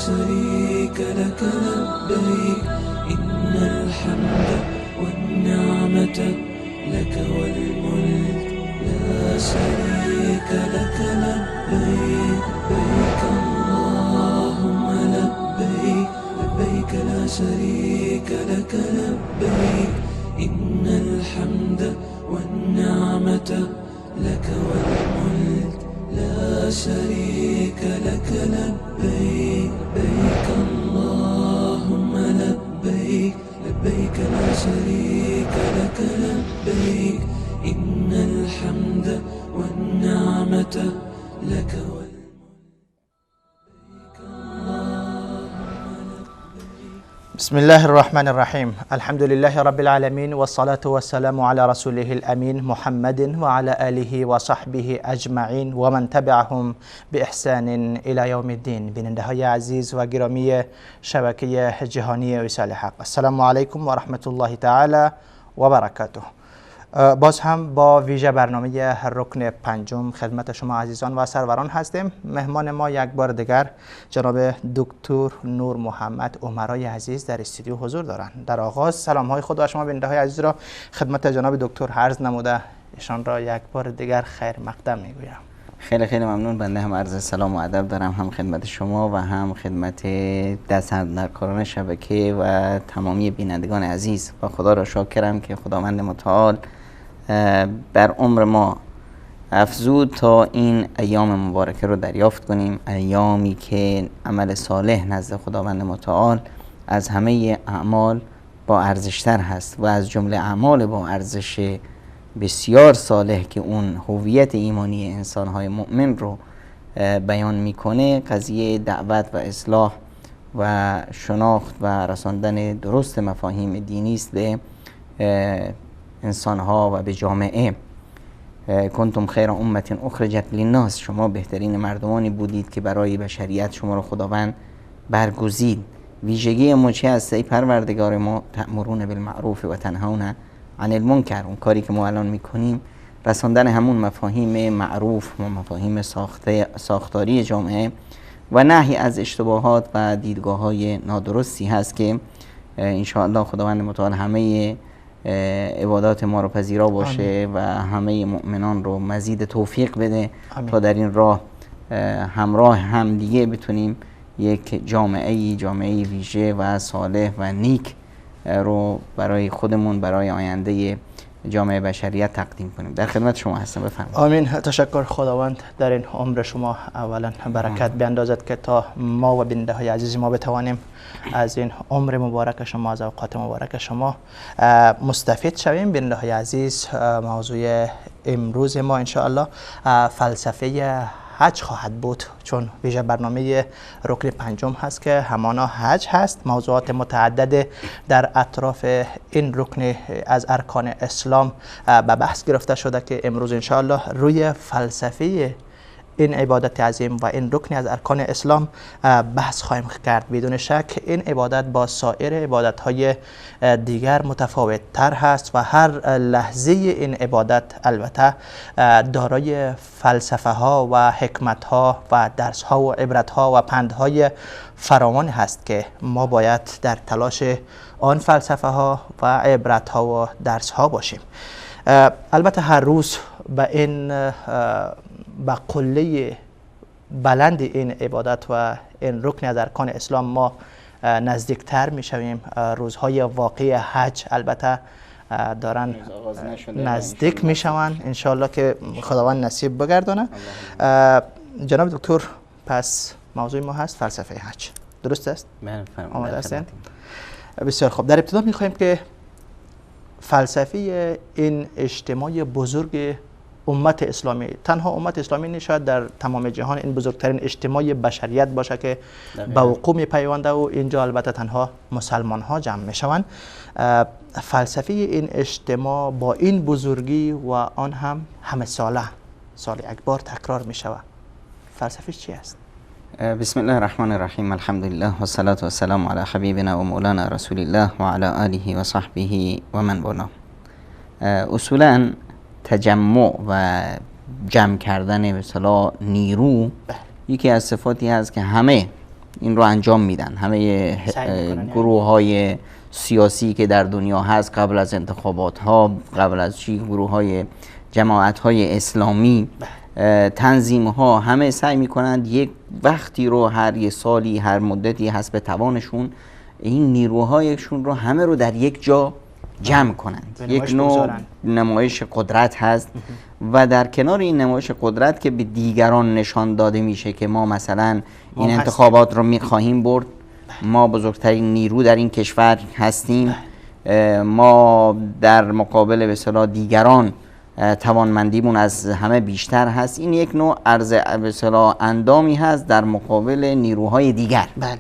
شريك لك لبيك إن الحمد والنعمة لك والملك لا شريك لك لبيك لبيك اللهم لبيك لبيك لا شريك لك لبيك إن الحمد والنعمة لك والملك لا شريك لك لبيك لبيك اللهم لبيك لبيك لا شريك لك لبيك إن الحمد والنعمة لك والملك. بسم الله الرحمن الرحيم. الحمد لله رب العالمين والصلاة والسلام على رسوله الأمين محمد وعلى آله وصحبه أجمعين ومن تبعهم بإحسان إلى يوم الدين. بیننده های عزیز و گرامی شبکه جهانی وصال حق، السلام علیکم و رحمت الله تعالی و برکاته. باز هم با ویژه برنامه رکن پنجم خدمت شما عزیزان و سروران هستیم. مهمان ما یک بار دیگر جناب دکتر نور محمد عمرای عزیز در استودیو حضور دارند. در آغاز سلام های خود و شما بیننده های عزیز را خدمت جناب دکتر عرض نموده ایشان را یک بار دیگر خیر مقدم میگویم. خیلی خیلی ممنون. بنده هم عرض سلام و ادب دارم، هم خدمت شما و هم خدمت دست‌اندرکاران شبکه و تمامی بینندگان عزیز. و خدا را شاکرم که خداوند متعال بر عمر ما افزود تا این ایام مبارکه رو دریافت کنیم، ایامی که عمل صالح نزد خداوند متعال از همه اعمال با ارزشتر هست و از جمله اعمال با ارزش بسیار صالح که اون هویت ایمانی انسان‌های مؤمن رو بیان میکنه قضیه دعوت و اصلاح و شناخت و رساندن درست مفاهیم دینی است به انسان‌ها و به جامعه. کنتم خیر امت اخرجت للناس، شما بهترین مردمانی بودید که برای بشریت شما رو خداوند برگزید. ویژگی ما چه است ای پروردگار ما؟ تأمرون بالمعروف و تنهون عن المنکر. اون کاری که ما الان میکنیم رساندن همون مفاهیم معروف و مفاهیم ساختاری جامعه و نهی از اشتباهات و دیدگاه‌های نادرستی هست که ان شاء الله خداوند متعال همه عبادات ما رو پذیرا باشه و همه مؤمنان رو مزید توفیق بده تا در این راه همراه هم دیگه بتونیم یک جامعه ویژه و صالح و نیک رو برای خودمون، برای آینده جامعه بشریت تقدیم کنیم. در خدمت شما هستم، بفرمایید. آمین. تشکر. خداوند در این عمر شما اولا برکت بیندازد که تا ما و بیننده های عزیز ما بتوانیم از این عمر مبارک شما، از اوقات مبارک شما مستفید شویم. بیننده های عزیز، موضوع امروز ما ان شاء الله فلسفه حج خواهد بود، چون ویژه برنامه رکن پنجم هست که همانا حج هست. موضوعات متعدد در اطراف این رکن از ارکان اسلام به بحث گرفته شده که امروز انشاءالله روی فلسفه این عبادت عظیم و این رکن از ارکان اسلام بحث خواهیم کرد. بدون شک این عبادت با سایر عبادت‌های دیگر متفاوت تر هست و هر لحظه این عبادت البته دارای فلسفه ها و حکمت ها و درس ها و عبرت ها و پندهای فراوان هست که ما باید در تلاش آن فلسفه ها و عبرت ها و درس ها باشیم. البته هر روز به این با قله بلند این عبادت و این رکن از ارکان اسلام ما نزدیکتر می شویم. روزهای واقعی حج البته دارن نزدیک می شوند، انشاءالله که خداوند نصیب بگردانه. جناب دکتر، پس موضوع ما هست فلسفه حج، درست است؟ آماده هستین؟ بسیار خوب. در ابتدا می خواهیم که فلسفه این اجتماع بزرگ امت اسلامی، تنها امت اسلامی نشاید در تمام جهان این بزرگترین اجتماع بشریت باشه که به وقوع میپیونده و اینجا البته تنها مسلمان ها جمع میشوند. فلسفه این اجتماع با این بزرگی و آن هم همه ساله، سال یک بار تکرار میشود، فلسفه چی است؟ بسم الله الرحمن الرحیم. الحمدلله و الصلاة و السلام علی حبیبنا و مولانا رسول الله و علی آله و صحبه و من والاه. اصولا تجمع و جمع کردن به اصطلاح نیرو یکی از صفاتی هست که همه این رو انجام میدن. همه گروه های سیاسی که در دنیا هست قبل از انتخابات ها، قبل از گروه های جماعت های اسلامی، تنظیم ها، همه سعی میکنند یک وقتی رو هر یه سالی، هر مدتی حسب توانشون، این نیروهایشون رو همه رو در یک جا جمع کنند. یک نوع نمایش قدرت هست و در کنار این نمایش قدرت که به دیگران نشان داده میشه که ما مثلا این انتخابات رو میخواهیم برد، ما بزرگترین نیرو در این کشور هستیم، ما در مقابل به اصطلاح دیگران توانمندیمون از همه بیشتر هست. این یک نوع عرض به اصطلاح اندامی هست در مقابل نیروهای دیگر. بله.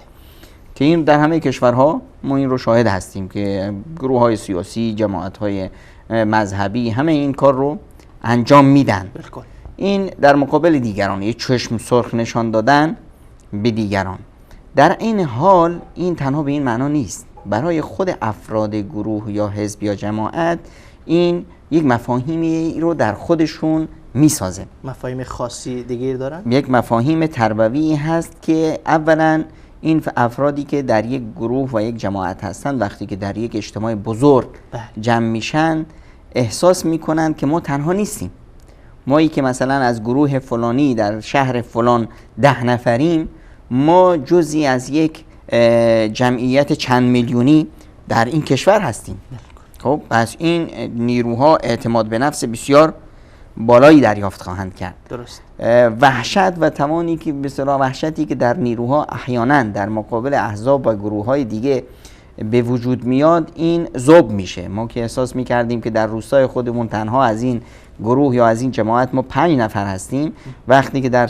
که این در همه کشورها ما این رو شاهد هستیم که گروه های سیاسی، جماعت های مذهبی همه این کار رو انجام میدن. بالکل. این در مقابل دیگران، یک چشم سرخ نشان دادن به دیگران. در این حال این تنها به این معنا نیست. برای خود افراد گروه یا حزب یا جماعت این یک مفاهیمی رو در خودشون میسازه. مفاهیم خاصی دیگه دارن؟ یک مفاهیم تربوی هست که اولا این افرادی که در یک گروه و یک جماعت هستن وقتی که در یک اجتماع بزرگ جمع میشن احساس میکنن که ما تنها نیستیم. مایی که مثلا از گروه فلانی در شهر فلان 10 نفریم، ما جزئی از یک جمعیت چند میلیونی در این کشور هستیم. خب پس این نیروها اعتماد به نفس بسیار بالایی دریافت خواهند کرد. درست. وحشت و توانی که به اصطلاح وحشتی که در نیروها احیانا در مقابل احزاب و گروه‌های دیگه به وجود میاد، این ذوب میشه. ما که احساس میکردیم که در روستای خودمون تنها از این گروه یا از این جماعت ما 5 نفر هستیم، وقتی که در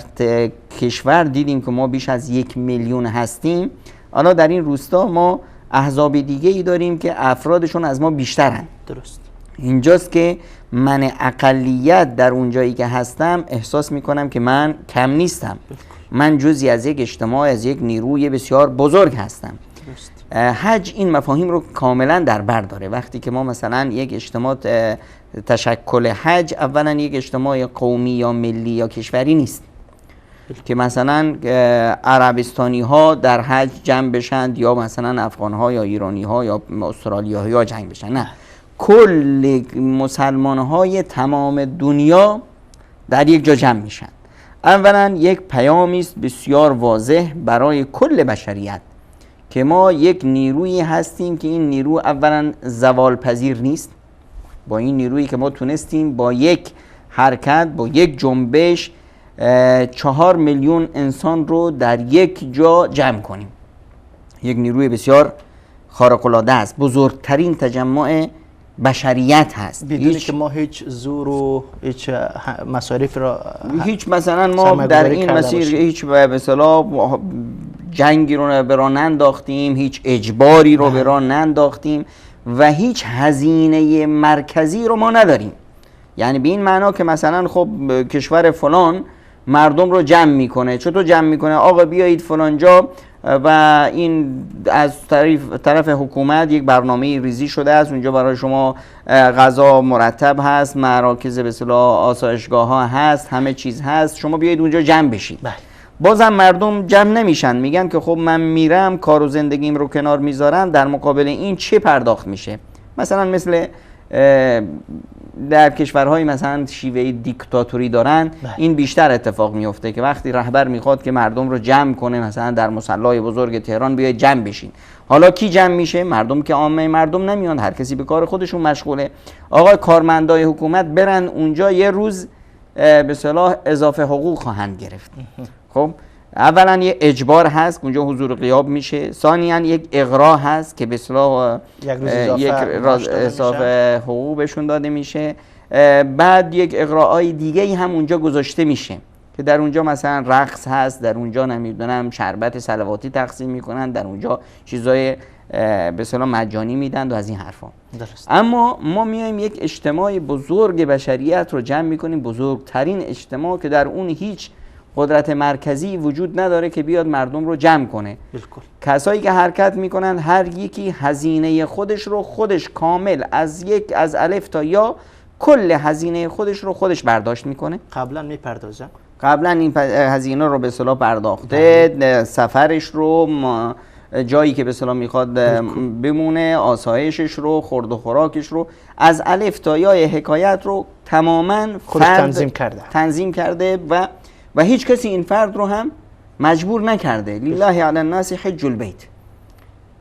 کشور دیدیم که ما بیش از 1 میلیون هستیم، حالا در این روستا ما احزاب دیگه ای داریم که افرادشون از ما بیشترن. درست. اینجاست که من اقلیت در اونجایی که هستم احساس میکنم که من کم نیستم. من جزئی از یک اجتماع، از یک نیروی بسیار بزرگ هستم. درست. حج این مفاهیم رو کاملا در بر داره. وقتی که ما مثلا یک اجتماع، تشکل حج اولا یک اجتماع قومی یا ملی یا کشوری نیست که مثلا عربستانی ها در حج جمع بشند یا مثلا افغان ها یا ایرانی ها یا استرالیایی ها جمع بشن. نه، کل مسلمان های تمام دنیا در یک جا جمع میشن. اولا یک پیامی است بسیار واضح برای کل بشریت که ما یک نیرویی هستیم که این نیرو اولا زوال پذیر نیست. با این نیرویی که ما تونستیم با یک حرکت، با یک جنبش 4 میلیون انسان رو در یک جا جمع کنیم. یک نیروی بسیار خارق‌العاده است، بزرگترین تجمع بشریت هست، بدونی که ما هیچ زور و هیچ مصارف را هیچ مثلا ما در این مسیر هیچ به اصطلاح جنگی رو به راه ننداختیم، هیچ اجباری رو به راه ننداختیم و هیچ هزینه مرکزی رو ما نداریم. یعنی به این معنا که مثلا خب کشور فلان مردم رو جمع میکنه. چطور جمع میکنه؟ آقا بیایید فلان جا و این از طرف حکومت یک برنامه ریزی شده است، اونجا برای شما غذا مرتب هست، مراکز به اصطلاح آسایشگاه ها هست، همه چیز هست، شما بیایید اونجا جمع بشید. بازم مردم جمع نمیشن، میگن که خب من میرم کار و زندگیم رو کنار میذارم، در مقابل این چه پرداخت میشه؟ مثلا مثل در کشورهای مثلا شیوه دیکتاتوری دارن، این بیشتر اتفاق میفته که وقتی رهبر میخواد که مردم رو جمع کنه، مثلا در مصلی بزرگ تهران بیاید جمع بشین، حالا کی جمع میشه؟ مردم که عامه مردم نمیان، هر کسی به کار خودشون مشغوله. آقا کارمندای حکومت برن اونجا یه روز به اصطلاح اضافه حقوق خواهند گرفت. خب اولا یه اجبار هست، اونجا حضور غیاب میشه. ثانیاً یک اغراء هست که به اصطلاح یک اضافه حقوق بهشون داده میشه. بعد یک اغراءای دیگه هم اونجا گذاشته میشه که در اونجا مثلا رقص هست، در اونجا نمیدونم شربت صلواتی تقسیم میکنن، در اونجا چیزای به اصطلاح مجانی میدن و از این حرفا. اما ما میایم یک اجتماع بزرگ بشریت رو جمع میکنیم، بزرگترین اجتماع که در اون هیچ قدرت مرکزی وجود نداره که بیاد مردم رو جمع کنه. بالکل. کسایی که حرکت میکنن هر یکی هزینه خودش رو خودش کامل از الف تا یا کل هزینه خودش رو خودش برداشت میکنه. قبلا میپردازه. قبلا این هزینه رو به اصطلاح پرداخته، سفرش رو، جایی که به اصطلاح میخواد بمونه، آسایشش رو، خورد و خوراکش رو، از الف تا یای حکایت رو تماما فرد تنظیم کرده و هیچ کسی این فرد رو هم مجبور نکرده. لله علی الناس حج البیت.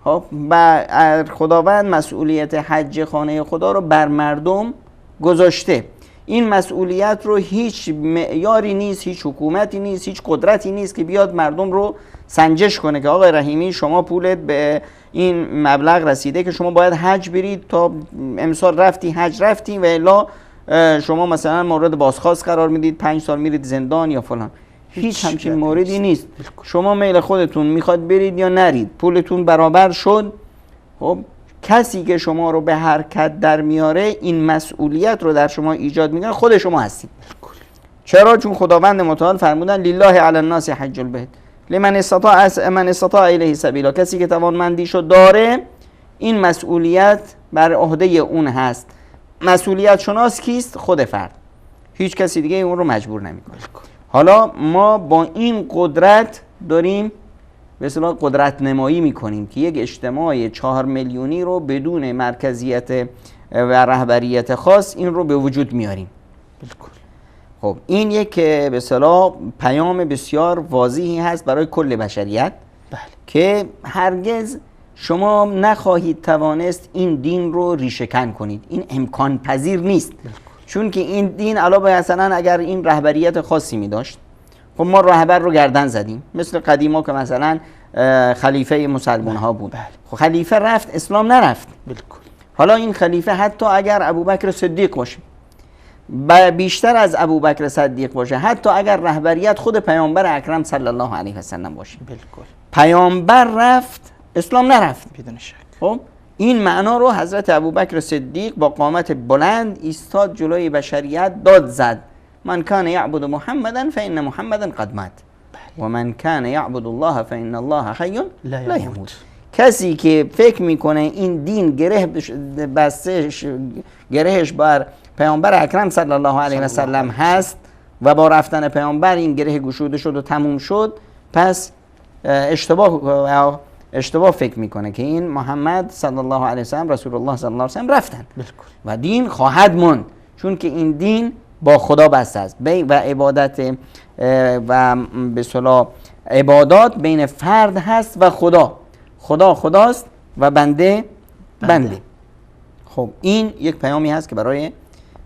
خب و خداوند مسئولیت حج خانه خدا رو بر مردم گذاشته. این مسئولیت رو هیچ معیاری نیست، هیچ حکومتی نیست، هیچ قدرتی نیست که بیاد مردم رو سنجش کنه که آقای رحیمی شما پولت به این مبلغ رسیده که شما باید حج برید، تا امسال رفتی حج رفتی و الا شما مثلا مورد بازخواست قرار میدید، 5 سال میرید زندان یا فلان. هیچ همچین موردی نیست. شما میل خودتون میخواد برید یا نرید، پولتون برابر شد. خب کسی که شما رو به حرکت در میاره، این مسئولیت رو در شما ایجاد میکنه، خود شما هستید. چرا؟ چون خداوند متعال فرمودن لله علی الناس حج البیت لمن استطاع الیه سبیلا. کسی که توانمندیشو داره این مسئولیت بر عهده اون هست. مسئولیت شناس کیست؟ خود فرد. هیچ کسی دیگه اون رو مجبور نمیکنه. حالا ما با این قدرت داریم به اصطلاح قدرت نمایی میکنیم که یک اجتماع 4 میلیونی رو بدون مرکزیت و رهبریت خاص این رو به وجود میاریم. بالکل. خب این یک به اصطلاح پیام بسیار واضحی هست برای کل بشریت. بله. که هرگز شما نخواهید توانست این دین رو ریشه‌کن کنید. این امکان پذیر نیست. بالکل. چون که این دین علاوه مثلا اگر این رهبریت خاصی می داشت، خب ما رهبر رو گردن زدیم، مثل قدیما که مثلا خلیفه مسلمان ها بود. خب خلیفه رفت، اسلام نرفت. بالکل. حالا این خلیفه حتی اگر ابوبکر صدیق باشه، بیشتر از ابوبکر صدیق باشه، حتی اگر رهبریت خود پیامبر اکرم صلی الله علیه و سلم باشه، بالکل، پیامبر رفت، اسلام نرفت بدون شک. خب این معنا رو حضرت ابوبکر صدیق با قامت بلند ایستاد جلوی بشریت، داد زد: من کان یعبد محمدا فإن محمدا قد مات و من کان یعبد الله فإن الله حی لا یموت. کسی که فکر میکنه این دین گرهش بر پیامبر اکرم صلی الله علیه و سلم هست و با رفتن پیامبر این گره گشوده شد و تموم شد، پس اشتباه فکر میکنه که این محمد صلی الله علیه و سلم، رسول الله صلی الله علیه و سلم رفتن و دین خواهد موند، چون که این دین با خدا بسته است و عبادت و به اصطلاح عبادات بین فرد هست و خدا خداست و بنده. خب این یک پیامی هست که برای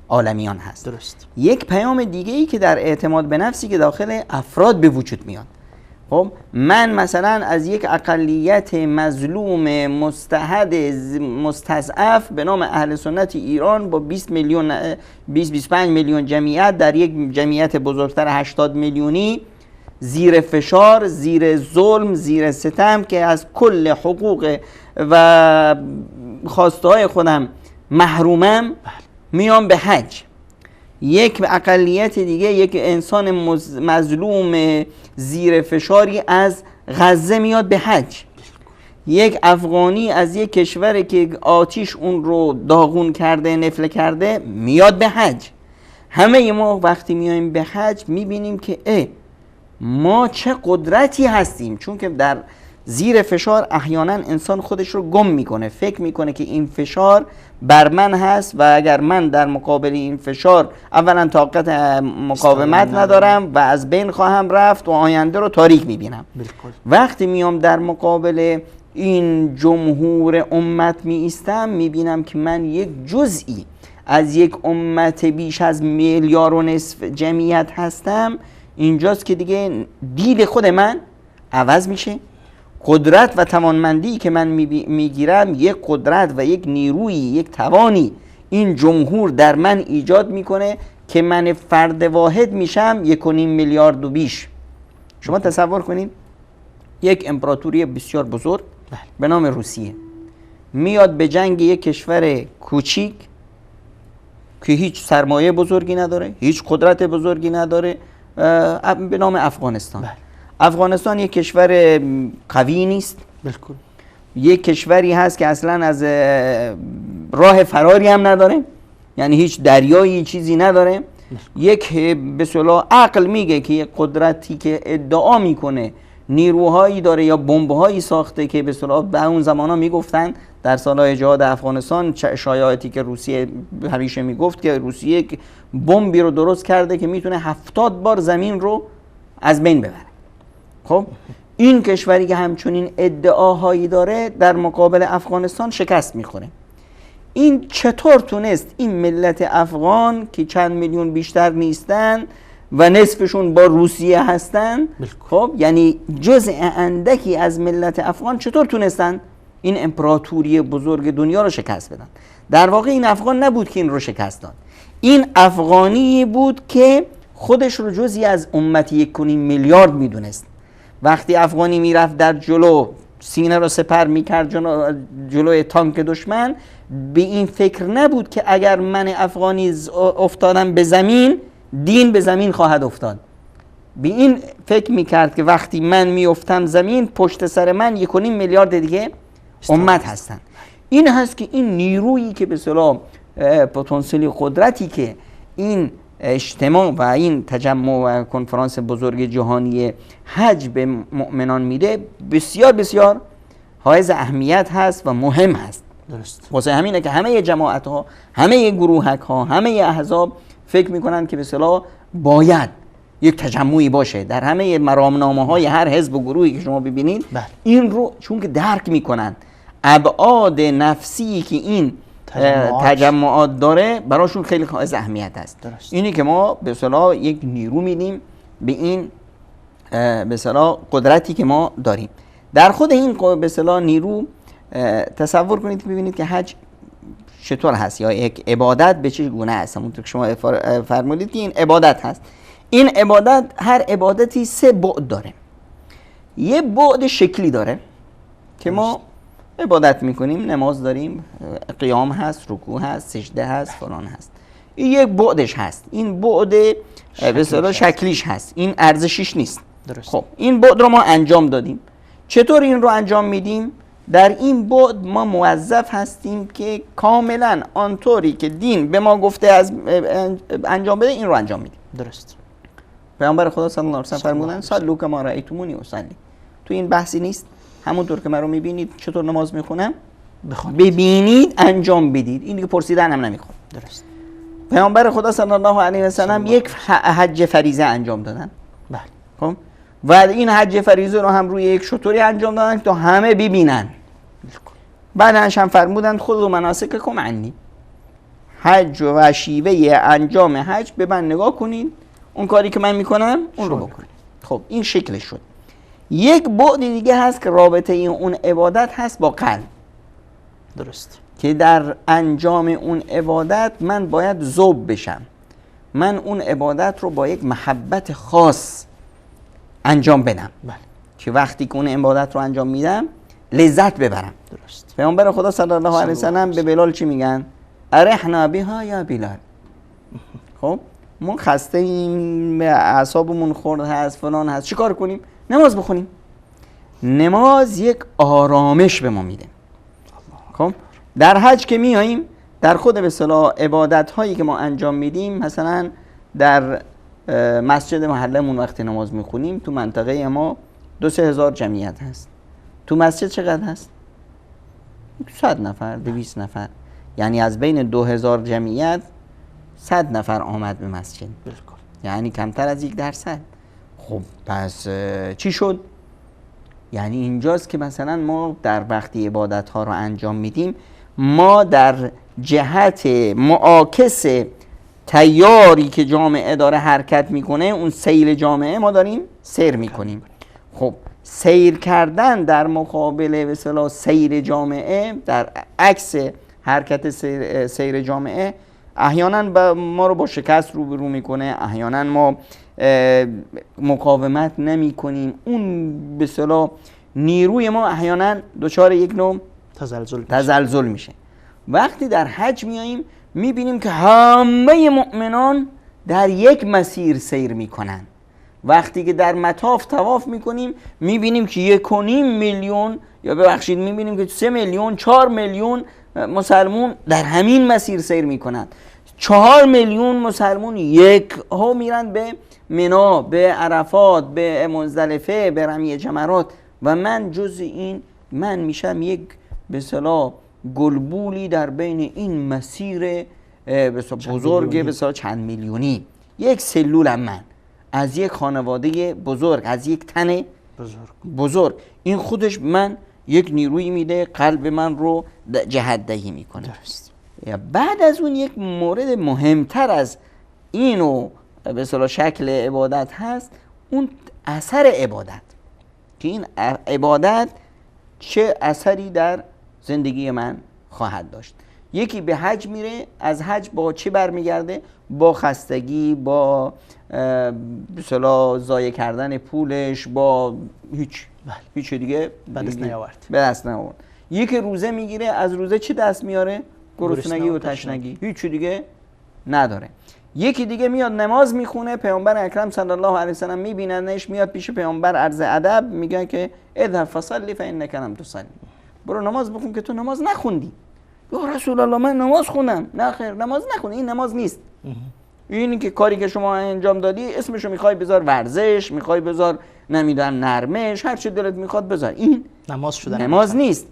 عالمیان هست. درست. یک پیام دیگه ای که در اعتماد به نفسی که داخل افراد به وجود میاد. خب من مثلا از یک اقلیت مظلوم مستحد مستضعف به نام اهل سنت ایران با 20-25 میلیون جمعیت در یک جمعیت بزرگتر 80 میلیونی زیر فشار، زیر ظلم، زیر ستم که از کل حقوق و خواسته های خودم محرومم، میام به حج. یک اقلیت دیگه، یک انسان مظلوم زیر فشاری از غزه میاد به حج. یک افغانی از یک کشور که آتیش اون رو داغون کرده، نفله کرده، میاد به حج. همه ما وقتی میایم به حج میبینیم که ما چه قدرتی هستیم، چون که در زیر فشار احیانا انسان خودش رو گم میکنه، فکر میکنه که این فشار بر من هست و اگر من در مقابل این فشار اولا طاقت مقاومت ندارم و از بین خواهم رفت و آینده رو تاریک میبینم. وقتی میام در مقابل این جمهور امت می ایستم، میبینم که من یک جزئی از یک امت بیش از 1.5 میلیارد جمعیت هستم. اینجاست که دیگه دید خود من عوض میشه. قدرت و توانمندی که من میگیرم یک قدرت و یک نیروی، یک توانی این جمهور در من ایجاد میکنه که من فرد واحد میشم 1.5 میلیارد و بیش. شما تصور کنید یک امپراتوری بسیار بزرگ به نام روسیه میاد به جنگ یک کشور کوچیک که هیچ سرمایه بزرگی نداره، هیچ قدرت بزرگی نداره، به نام افغانستان. افغانستان یک کشور قوی نیست. بالکل. یک کشوری هست که اصلا از راه فراری هم نداره، یعنی هیچ دریایی چیزی نداره یک به اصطلاح عقل میگه که یک قدرتی که ادعا میکنه نیروهایی داره یا بمب‌هایی ساخته که به اصطلاح به اون زمانا میگفتن در سالهای جهاد افغانستان، شایعاتی که روسیه همیشه میگفت که روسیه یک بمبی رو درست کرده که میتونه 70 بار زمین رو از بین ببره. خب این کشوری که همچنین ادعاهایی داره در مقابل افغانستان شکست میخوره. این چطور تونست این ملت افغان که چند میلیون بیشتر نیستن و نصفشون با روسیه هستن، خب یعنی جزء اندکی از ملت افغان چطور تونستن این امپراتوری بزرگ دنیا رو شکست بدن؟ در واقع این افغان نبود که این رو شکست داد، این افغانی بود که خودش رو جزئی از امت 1.5 میلیارد میدونست. وقتی افغانی میرفت در جلو سینه رو سپر میکرد جلوی تانک دشمن، به این فکر نبود که اگر من افغانی افتادم به زمین، دین به زمین خواهد افتاد. به این فکر میکرد که وقتی من میافتم زمین، پشت سر من 1.5 میلیارد دیگه امت هستن. این هست که این نیرویی که به اصطلاح پتانسیل قدرتی که این اجتماع و این تجمع و کنفرانس بزرگ جهانی حج به مؤمنان میده بسیار بسیار حائز اهمیت هست و مهم هست. درست. واسه همینه که همه جماعت ها، همه گروهک ها، همه احزاب فکر میکنن که به اصطلاح باید یک تجمعی باشه. در همه مرامنامه های هر حزب و گروهی که شما ببینید این رو چون که درک میکنن ابعاد نفسی که این تجمعات داره، براشون خیلی حائز اهمیت است. درست. اینی که ما به اصطلاح یک نیرو میدیم به این به اصطلاح قدرتی که ما داریم. در خود این به اصطلاح نیرو تصور کنید که ببینید که حج چطور هست یا یک عبادت به چه گونه است. همونطور که شما فرمودید که این عبادت هست. این عبادت، هر عبادتی 3 بعد داره. یه بعد شکلی داره که ما عبادت میکنیم، نماز داریم، قیام هست، رکوع هست، سجده هست، فلان هست. این یک بعدش هست. این بعد به اصطلاح شکلیش هست. این ارزشیش نیست. درست. خب این بعد رو ما انجام دادیم. چطور این رو انجام میدیم؟ در این بعد ما موظف هستیم که کاملا آنطوری که دین به ما گفته از انجام بده این رو انجام میدیم. درست. پیامبر خدا صلی الله علیه و سلم فرمودن صلوا کما رأیتمونی اصلی. تو این بحثی نیست. همونطور که من رو میبینید چطور نماز میخونم ببینید انجام بدید. این دیگه پرسیدن هم نمیخواد. درست. پیامبر خدا صلی الله علیه و سلم یک حج فریضه انجام دادن. بله. خب و این حج فریضه رو هم روی یک شطوری انجام دادن تا همه ببینن. بعدش هم فرمودن خذوا مناسککم عنی. حج و شیوه انجام حج به من نگاه کنید، اون کاری که من میکنم اون رو بکنید. خب این شکلش شد. یک بعد دیگه هست که رابطه اون عبادت هست با قلب. درست. که در انجام اون عبادت من باید ذوب بشم. من اون عبادت رو با یک محبت خاص انجام بدم. بله. که وقتی که اون عبادت رو انجام میدم لذت ببرم. درست. پیامبر خدا صلی الله علیه و سلم به بلال چی میگن؟ ارحنا بها یا بلال. خب ما خسته ایم، اعصابمون خورد هست، فلان هست، چیکار کنیم؟ نماز بخونیم. نماز یک آرامش به ما میده. خب در حج که میاییم، در خود به اصطلاح عبادت هایی که ما انجام میدیم، مثلا در مسجد محلمون وقتی نماز میخونیم، تو منطقه ما 2-3 هزار جمعیت هست. تو مسجد چقدر هست؟ 100 نفر، 200 نفر. یعنی از بین 2000 جمعیت 100 نفر آمد به مسجد. بالکل. یعنی کمتر از 1%. خب پس چی شد؟ یعنی اینجاست که مثلا ما در وقتی عبادت ها رو انجام میدیم، ما در جهت معاکس تیاری که جامعه داره حرکت میکنه، اون سیر جامعه ما داریم سیر میکنیم. خب سیر کردن در مقابل به اصطلاح سیر جامعه، در عکس حرکت سیر جامعه، احیانا ما رو با شکست روبرو میکنه، احیانا ما مقاومت نمی کنیم. اون به اصطلاح نیروی ما احیانا دچار یک نوع تزلزل میشه. وقتی در حج میاییم میبینیم که همه مؤمنان در یک مسیر سیر میکنن. وقتی که در مطاف طواف میکنیم میبینیم که 1.5 میلیون یا ببخشید میبینیم که 3 میلیون 4 میلیون مسلمون در همین مسیر سیر میکنن. 4 میلیون مسلمون یک ها میرن به منا، به عرفات، به مزدلفه، به رمی جمرات و من جز این من میشم یک به اصطلاح گلبولی در بین این مسیر بزرگ به اصطلاح چند میلیونی. یک سلولم من از یک خانواده بزرگ، از یک تن بزرگ. این خودش من یک نیروی میده، قلب من رو جهت دهی میکنه. درست. بعد از اون یک مورد مهمتر از اینو به اصطلاح شکل عبادت هست، اون اثر عبادت، که این عبادت چه اثری در زندگی من خواهد داشت. یکی به حج میره، از حج با چه برمیگرده؟ با خستگی، با به اصطلاح ضایع کردن پولش، با هیچ دیگه به دست نیاورد. یکی روزه میگیره، از روزه چه دست میاره؟ گرسنگی و تشنگی، هیچ دیگه نداره. یکی دیگه میاد نماز میخونه، پیامبر اکرم صلی الله علیه و سلم میبیننش، میاد پیش پیامبر عرض ادب، میگه که اذهب فصلی فانک لم تصلی، برو نماز بخون که تو نماز نخوندی. یا رسول الله من نماز خوندم. نه خیر، نماز نخون، این نماز نیست. این که کاری که شما انجام دادی اسمشو میخوای بذار ورزش، میخوای بذار نمیدونم نرمش، هر چی دلت میخواد بذار، این نماز نیست.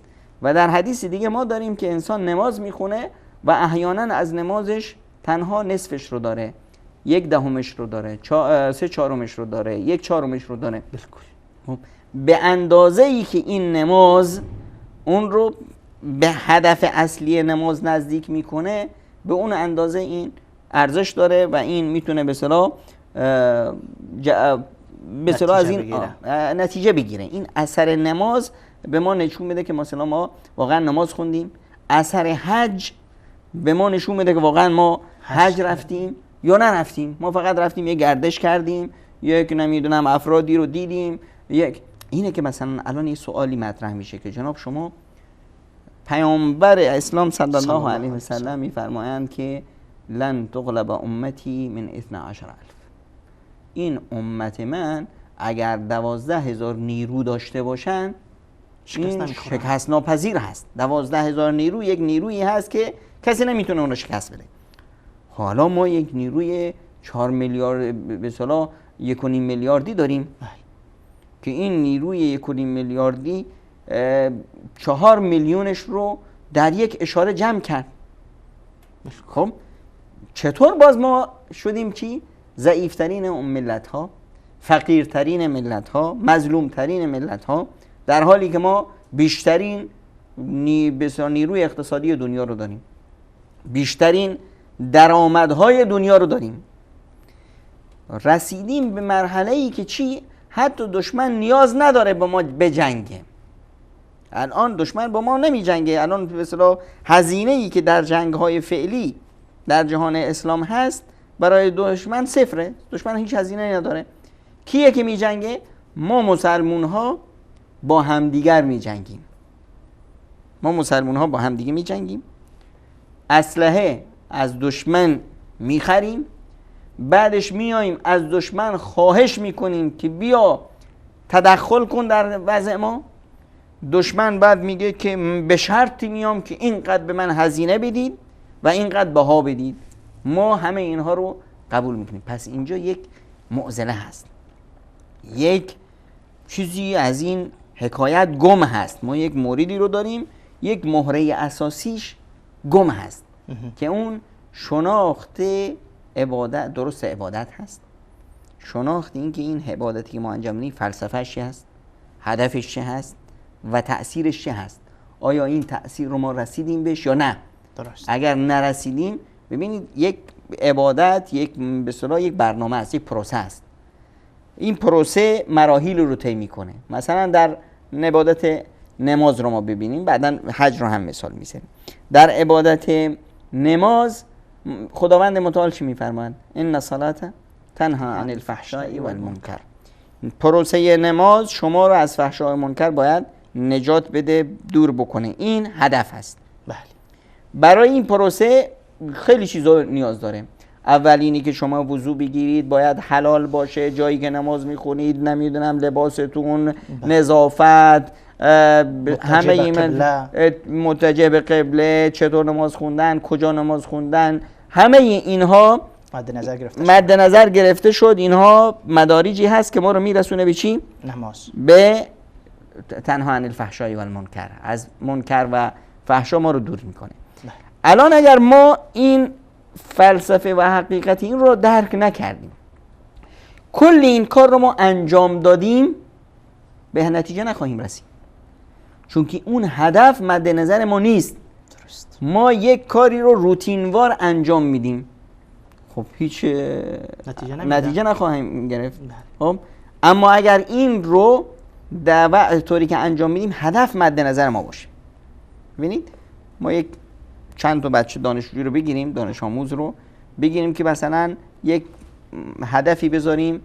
و در حدیث دیگه ما داریم که انسان نماز میخونه و احیانا از نمازش تنها نصفش رو داره، 1/10 رو داره، 3/4 رو داره، 1/4 رو داره. بالکل. به اندازه ای که این نماز اون رو به هدف اصلی نماز نزدیک میکنه، به اون اندازه این ارزش داره و این میتونه به اصطلاح از این نتیجه بگیره. این اثر نماز به ما نشون میده که مثلا ما واقعا نماز خوندیم. اثر حج به ما نشون میده که واقعا ما حج رفتیم یا نرفتیم. ما فقط رفتیم یک گردش کردیم، یک نمیدونم افرادی رو دیدیم. اینه که مثلا الان یه سوالی مطرح میشه که جناب شما پیامبر اسلام صلی الله علیه و سلم میفرمایند که لن تغلب امتی من 12,000. این امت من اگر 12,000 نیرو داشته باشن این شکست ناپذیر هست. 12,000 نیرو یک نیرویی هست که کسی نمیتونه اون رو شکست بده. حالا ما یک نیروی 4 میلیارد به اصطلاح 1.5 میلیاردی داریم که این نیروی 1.5 میلیاردی 4 میلیونش رو در یک اشاره جمع کرد. خب چطور باز ما شدیم چی؟ ضعیفترین اون ملت ها، فقیرترین ملت ها، مظلومترین ملت ها، در حالی که ما بیشترین نیروی اقتصادی دنیا رو داریم، بیشترین درآمدهای دنیا رو داریم. رسیدیم به مرحله‌ای که چی؟ حتی دشمن نیاز نداره با ما بجنگه. الان دشمن با ما نمی جنگه. الان به اصطلاح هزینه‌ای که در جنگ‌های فعلی در جهان اسلام هست برای دشمن صفره. دشمن هیچ هزینه‌ای نداره. کیه که می جنگه؟ ما مسلمون ها با همدیگر می جنگیم. ما مسلمون ها با همدیگه می جنگیم، اسلحه از دشمن می خریم، بعدش میاییم از دشمن خواهش میکنیم که بیا تدخل کن در وضع ما. دشمن بعد میگه که به شرطی میام که اینقدر به من هزینه بدید و اینقدر بها بدید. ما همه اینها رو قبول میکنیم. پس اینجا یک معضله هست، یک چیزی از این حکایت گم هست. ما یک موردی رو داریم، یک مهره اساسیش گم هست که اون شناخت عبادت. درست عبادت هست، شناخت این که این عبادتی که ما انجام میدیم فلسفه‌اش چه هست، هدفش چه هست و تأثیرش چه هست. آیا این تأثیر رو ما رسیدیم بهش یا نه؟ درست. اگر نرسیدیم، ببینید یک عبادت یک به اصطلاح یک برنامه است، یک پروسه است. این پروسه مراحل رو طی میکنه. مثلا در عبادت نماز رو ما ببینیم، بعداً حج رو هم مثال میزنیم. در عبادت نماز خداوند متعال چی میفرماند؟ ان الصلاة تنها عن الفحشاء والمنکر. پروسه نماز شما رو از فحشا و منکر باید نجات بده، دور بکنه. این هدف است. بله. برای این پروسه خیلی چیزا نیاز داره. اول اینی که شما وضو بگیرید، باید حلال باشه، جایی که نماز میخونید، نمیدونم لباستون، نظافت، همه این متجه به قبله، چطور نماز خوندن، کجا نماز خوندن، همه اینها مد نظر گرفته شد. اینها مدارجی هست که ما رو میرسونه به چی؟ نماز. به تنها عن الفحشاء و المنکر، از منکر و فحشا ما رو دور میکنه. الان اگر ما این فلسفه و حقیقت این رو درک نکردیم، کل این کار رو ما انجام دادیم، به نتیجه نخواهیم رسید، چون که اون هدف مد نظر ما نیست. درست. ما یک کاری رو روتینوار انجام میدیم، خب هیچ نتیجه نخواهیم گرفت. خب اما اگر این رو طوری که انجام میدیم هدف مد نظر ما باشه. ببینید ما یک چند تا بچه دانشجو رو بگیریم، دانش آموز رو بگیریم که مثلا یک هدفی بذاریم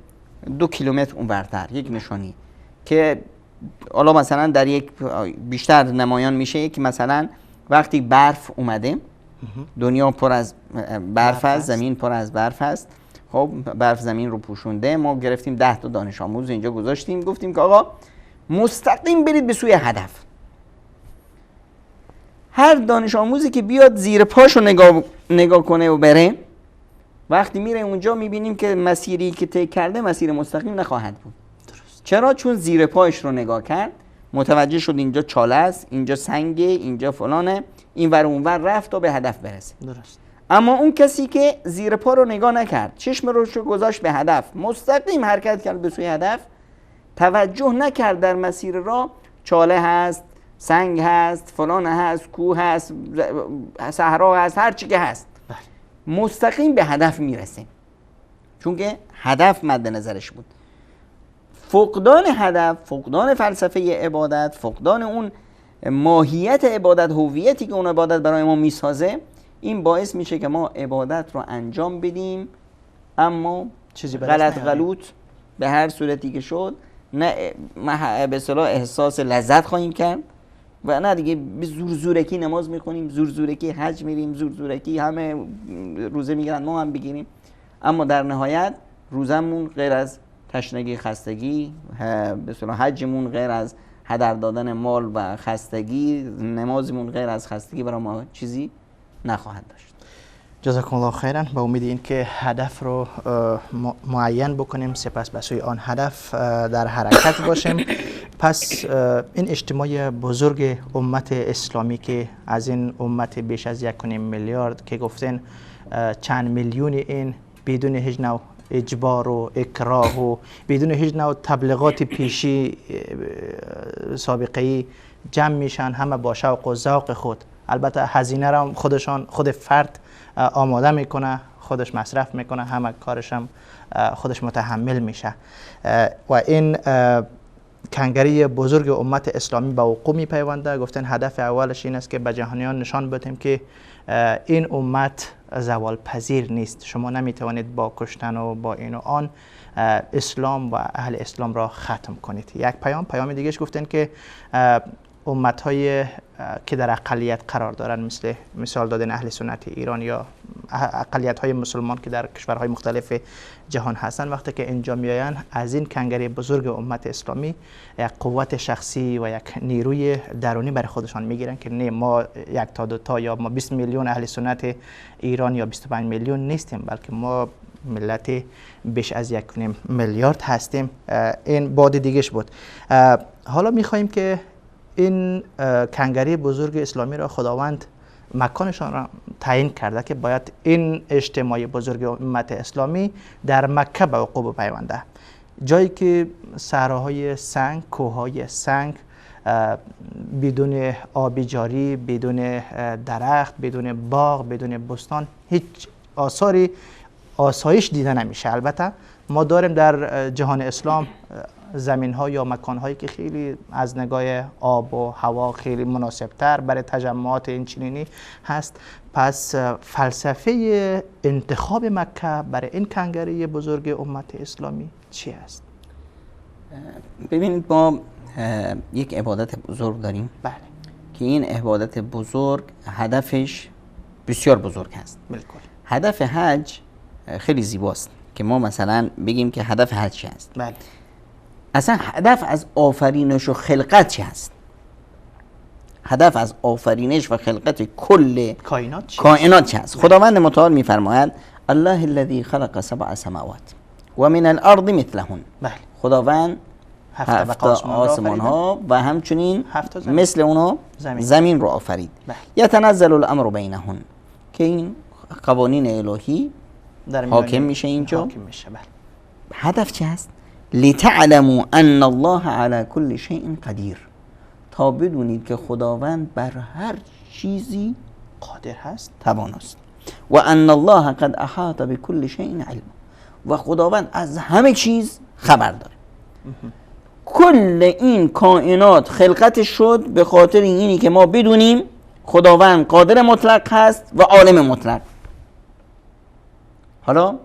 2 کیلومتر اونورتر، یک نشانی که حالا مثلا در یک بیشتر نمایان میشه که مثلا وقتی برف اومده، دنیا پر از برف است، زمین پر از برف است، خب برف زمین رو پوشونده، ما گرفتیم 10 تا دانش آموز اینجا گذاشتیم، گفتیم که آقا مستقیم برید به سوی هدف. هر دانش آموزی که بیاد زیر پاشو نگاه کنه و بره، وقتی میره اونجا میبینیم که مسیری که طی کرده مسیر مستقیم نخواهد بود. درست. چرا؟ چون زیر پاش رو نگاه کرد، متوجه شد اینجا چاله است، اینجا سنگه، اینجا فلانه، این ور اون ور رفت تا به هدف برسه. درست. اما اون کسی که زیر پا رو نگاه نکرد، چشم رو گذاشت به هدف، مستقیم حرکت کرد به سوی هدف، توجه نکرد در مسیر راه چاله هست، سنگ هست، فلان هست، کوه هست، صحرا هست، هر چی که هست، مستقیم به هدف میرسه، چون که هدف مد نظرش بود. فقدان هدف، فقدان فلسفه عبادت، فقدان اون ماهیت عبادت، هویتی که اون عبادت برای ما میسازه، این باعث میشه که ما عبادت رو انجام بدیم اما چیزی غلط به هر صورتی که شد، نه به اصطلاح احساس لذت خواهیم کرد و نه دیگه به زورکی نماز میخونیم، زورکی حج میریم، زورکی همه روزه میگیرن ما هم بگیریم، اما در نهایت روزمون غیر از تشنگی خستگی، به اصطلاح حجمون غیر از هدر دادن مال و خستگی، نمازمون غیر از خستگی برای ما چیزی نخواهد داشت. جزاکم الله خیرا. با امید این که هدف رو معین بکنیم، سپس به سوی آن هدف در حرکت باشیم. پس این اجتماع بزرگ امت اسلامی که از این امت بیش از 1.5 میلیارد که گفتن چند میلیون این بدون هیچ نوع اجبار و اکراه و بدون هیچ نوع تبلیغات پیشی سابقه‌ای جمع میشن، همه با شوق و ذوق خود، البته هزینه را خود فرد آماده میکنه، خودش مصرف میکنه، همه کارش هم خودش متحمل میشه و این کنگره بزرگ امت اسلامی به وقوع میپیونده. گفتن هدف اولش این است که به جهانیان نشان بدیم که این امت زوال پذیر نیست، شما نمیتوانید با کشتن و با این و آن اسلام و اهل اسلام را ختم کنید. یک پیام دیگهش گفتن که امت‌های که در اقلیت قرار دارن، مثال دادن اهل سنت ایران یا اقلیت‌های مسلمان که در کشورهای مختلف جهان هستن، وقتی که اینجا میآیند از این کنگره بزرگ امت اسلامی یک قوت شخصی و یک نیروی درونی برای خودشان میگیرن که نه ما 1 تا 2 تا یا ما 20 میلیون اهل سنت ایران یا 25 میلیون نیستیم، بلکه ما ملت بیش از 1.5 میلیارد هستیم. این بعد دیگهش بود. حالا میخواهیم که این کنگره بزرگ اسلامی را خداوند مکانشان را تعیین کرده که باید این اجتماع بزرگ امت اسلامی در مکه به وقوع پیونده، جایی که صحراهای سنگ، کوههای سنگ، بدون آب جاری، بدون درخت، بدون باغ، بدون بستان، هیچ آثاری آسایش دیده نمیشه. البته ما داریم در جهان اسلام زمین ها یا مکان هایی که خیلی از نگاه آب و هوا خیلی مناسب تر برای تجمعات این چنینی هست. پس فلسفه انتخاب مکه برای این کنگره بزرگ امت اسلامی چی است؟ ببینید ما یک عبادت بزرگ داریم، بله، که این عبادت بزرگ هدفش بسیار بزرگ هست. بالکل. هدف حج خیلی زیباست که ما مثلا بگیم که هدف حج چی است. بله. اصلا هدف از آفرینش و خلقت چی هست؟ هدف از آفرینش و خلقت کل کائنات چی؟ کائنات چه است؟ خداوند متعال میفرماید الله الذی خلق 7 سماوات و من الارض مثلهن. بله. خداوند 7 7 آسمان ها و همچنین 7 زمین. مثل اونها زمین رو آفرید. بله. یتنزل الامر بینهن، که این قوانین الهی در حاکم میشه اینجا. حاکم میشه. بله. هدف چه است؟ لتعلموا ان الله على كل شيء قدیر، تا بدونید که خداوند بر هر چیزی قادر هست، تواناست. و ان الله قد احاط بكل شيء علم، و خداوند از همه چیز خبر داره. کل این کائنات خلقت شد به خاطر اینی که ما بدونیم خداوند قادر مطلق هست و عالم مطلق. حالا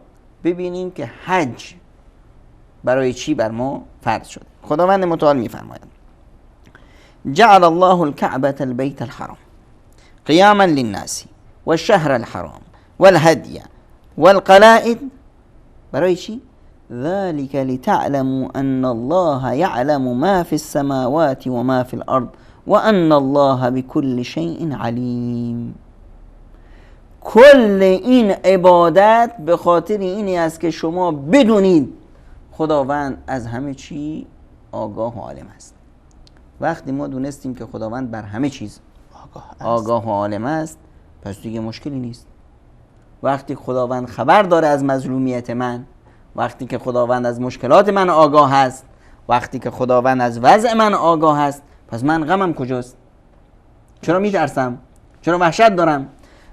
ببینیم که حج برای چی بر ما فرض شد. خداوند متعال میفرماید جعل الله الكعبة البيت الحرام قياما للناس والشهر الحرام والهدي والقلائد. برای چی؟ ذلك لتعلموا ان الله يعلم ما في السماوات وما في الارض وان الله بكل شيء عليم. کل این عبادت به خاطر اینی است که شما بدونید خداوند از همه چی آگاه و عالم است. وقتی ما دونستیم که خداوند بر همه چیز آگاه و عالم است، پس دیگه مشکلی نیست. وقتی خداوند خبر داره از مظلومیت من، وقتی که خداوند از مشکلات من آگاه است، وقتی که خداوند از وضع من آگاه است، پس من غمم کجاست؟ چرا میترسم؟ چرا وحشت دارم؟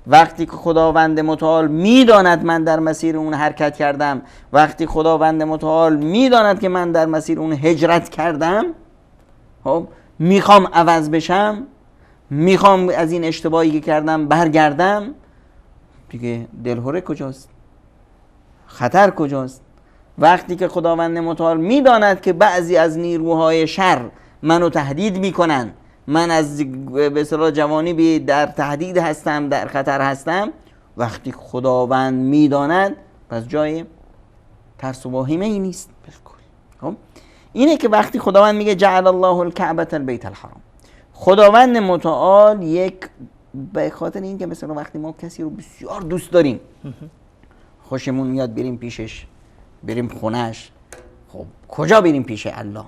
وقتی که خداوند متعال میداند من در مسیر اون حرکت کردم، وقتی خداوند متعال میداند که من در مسیر اون هجرت کردم، خب میخوام عوض بشم، میخوام از این اشتباهی که کردم برگردم، دیگه دلهره کجاست؟ خطر کجاست؟ وقتی که خداوند متعال میداند که بعضی از نیروهای شر منو تهدید میکنن، من از به اصطلاح جوانی در تهدید هستم، در خطر هستم، وقتی خداوند میداند پس جای ترس و واهمه ای نیست. خب اینه که وقتی خداوند میگه جعل الله الكعبة البيت الحرام، خداوند متعال یک به خاطر این که مثلا وقتی ما کسی رو بسیار دوست داریم، خوشمون میاد بریم پیشش، بریم خونش، خب کجا بریم پیش الله؟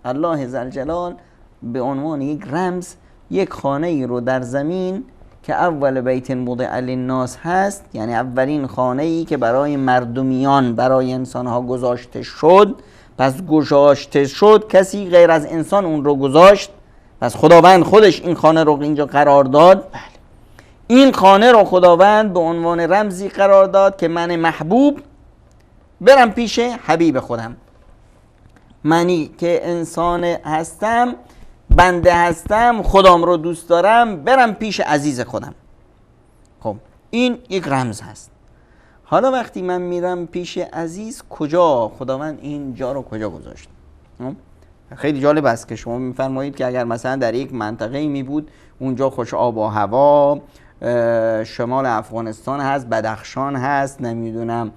الله ذوالجلال به عنوان یک رمز یک خانه ای رو در زمین که اول بیت وضع للناس هست، یعنی اولین خانه ای که برای مردمیان، برای انسانها گذاشته شد، پس گذاشته شد، کسی غیر از انسان اون رو گذاشت، پس خداوند خودش این خانه رو اینجا قرار داد. این خانه رو خداوند به عنوان رمزی قرار داد که من محبوب برم پیش حبیب خودم، منی که انسان هستم، بنده هستم، خدام رو دوست دارم، برم پیش عزیز خودم. خب این یک رمز هست. حالا وقتی من میرم پیش عزیز، کجا خداوند این جا رو کجا گذاشت؟ خیلی جالب است که شما میفرمایید که اگر مثلا در یک منطقه می بود اونجا خوش آب و هوا، شمال افغانستان هست، بدخشان هست، نمیدونم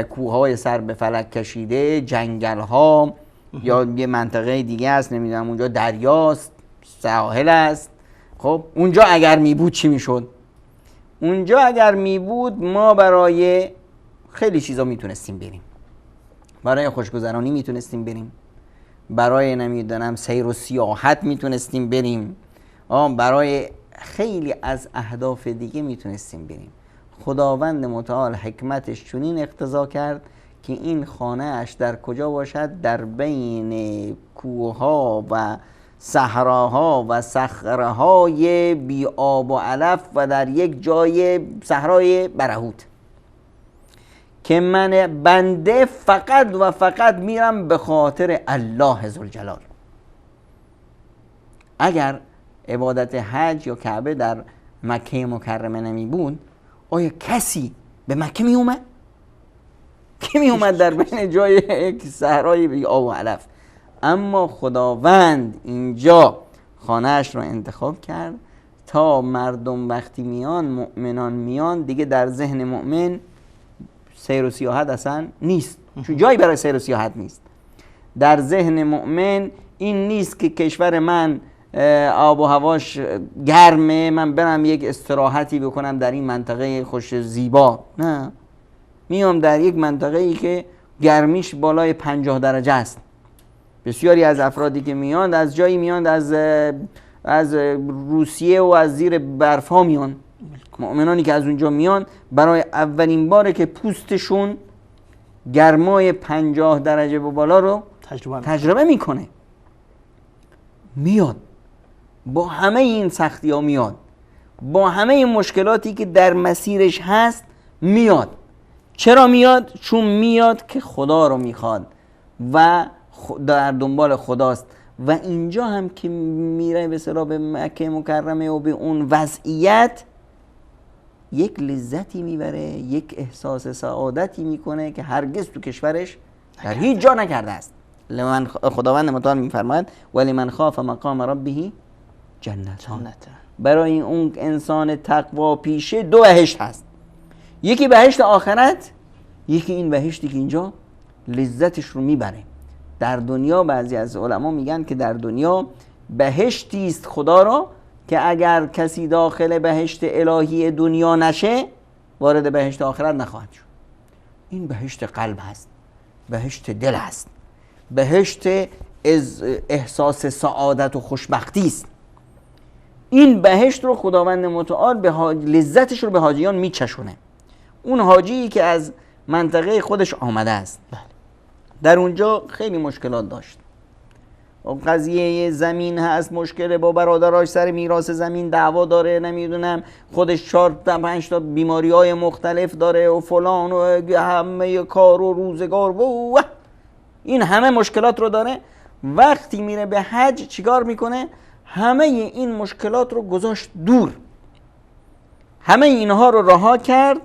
کوههای سر به فلک کشیده، جنگل ها، یا یه منطقه دیگه هست، نمیدونم اونجا دریاست، ساحل است. خب اونجا اگر می بود چی میشد؟ اونجا اگر می بود ما برای خیلی چیزا میتونستیم بریم، برای خوشگذرانی میتونستیم بریم، برای نمیدونم سیر و سیاحت میتونستیم بریم، برای خیلی از اهداف دیگه میتونستیم بریم. خداوند متعال حکمتش چنین اقتضا کرد که این خانه اش در کجا باشد؟ در بین کوهها و صحراها و صخره‌های بی آب و علف و در یک جای صحرای برهوت، که من بنده فقط و فقط میرم به خاطر الله ذوالجلال. اگر عبادت حج یا کعبه در مکه مکرمه نمی بود، آیا کسی به مکه می اومد؟ کی می اومد در بین جای یک صحرای بی آب و علف؟ اما خداوند اینجا خانه‌اش رو انتخاب کرد تا مردم وقتی میان، مؤمنان میان، دیگه در ذهن مؤمن سیر و سیاحت اصلا نیست، چون جایی برای سیر و سیاحت نیست. در ذهن مؤمن این نیست که کشور من آب و هواش گرمه، من برم یک استراحتی بکنم در این منطقه خوش زیبا. نه، میام در یک منطقه ای که گرمیش بالای 50 درجه است. بسیاری از افرادی که میان از جایی میان از روسیه و از زیر برف ها میان، مؤمنانی که از اونجا میان برای اولین باره که پوستشون گرمای 50 درجه به بالا رو تجربه میکنه. میاد با همه این سختی ها، میاد با همه این مشکلاتی که در مسیرش هست، میاد. چرا میاد؟ چون میاد که خدا رو میخواد و در دنبال خداست. و اینجا هم که میره به اصطلاح به مکه مکرمه و به اون وضعیت، یک لذتی میبره، یک احساس سعادتی میکنه که هرگز تو کشورش در هیچ جا نکرده است. خداوند متعال میفرماید ولی من خاف مقام ربه جنتان. برای اون انسان تقوا پیشه 2 بهشت هست، یکی بهشت آخرت، یکی این بهشتی که اینجا لذتش رو میبره. در دنیا بعضی از علما میگن که در دنیا بهشتی است خدا را که اگر کسی داخل بهشت الهی دنیا نشه وارد بهشت آخرت نخواهد شد. این بهشت قلب هست، بهشت دل است، بهشت احساس سعادت و خوشبختی است. این بهشت رو خداوند متعال لذتش رو به حاجیان میچشونه. اون حاجی که از منطقه خودش آمده است در اونجا خیلی مشکلات داشت. قضیه زمین هست، مشکل با برادراش سر میراث زمین دعوا داره، نمیدونم خودش 4-5 تا بیماری های مختلف داره و فلان و همه کار و روزگار و این همه مشکلات رو داره. وقتی میره به حج چیکار میکنه؟ همه این مشکلات رو گذاشت دور، همه اینها رو رها کرد،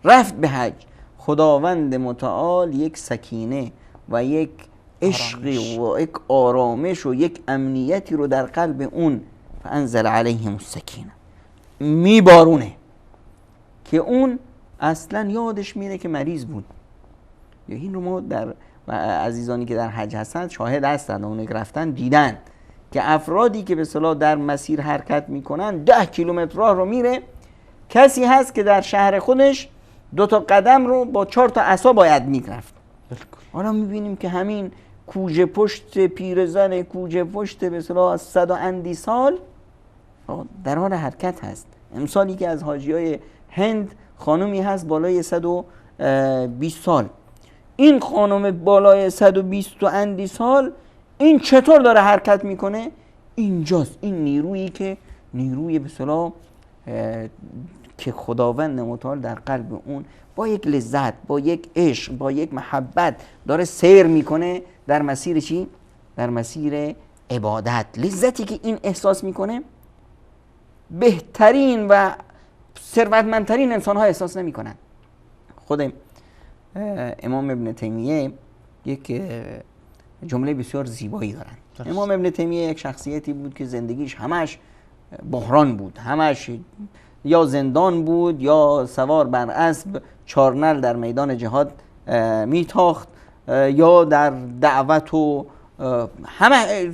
رفت به حج. خداوند متعال یک سکینه و یک عشقی و یک آرامش و یک امنیتی رو در قلب اون فانزل علیهم السکینه میبارونه که اون اصلا یادش میره که مریض بود. یا این رو ما در عزیزانی که در حج هستند شاهد هستند، اون که رفتن دیدن که افرادی که به اصطلاح در مسیر حرکت میکنن 10 کیلومتر راه رو میره، کسی هست که در شهر خودش 2 تا قدم رو با 4 تا عصا باید میرفت. حالا میبینیم که همین کوجه پشت پیرزن، کوجه پشت به اصطلاح 100 و اندی سال در حال حرکت هست. امسالی که از حاجیای هند خانومی هست بالای 120 سال. این خانم بالای 120 و اندی سال این چطور داره حرکت میکنه؟ اینجاست این نیرویی که نیروی به اصطلاح که خداوند متعال در قلب اون با یک لذت، با یک عشق، با یک محبت داره سیر میکنه در مسیر چی؟ در مسیر عبادت. لذتی که این احساس میکنه بهترین و ثروتمندترین انسان ها احساس نمیکنن. خود امام ابن تیمیه یک جمله بسیار زیبایی دارن. امام ابن تیمیه یک شخصیتی بود که زندگیش همش بحران بود، همش یا زندان بود یا سوار بر اسب 4 نعل در میدان جهاد میتاخت یا در دعوت و همه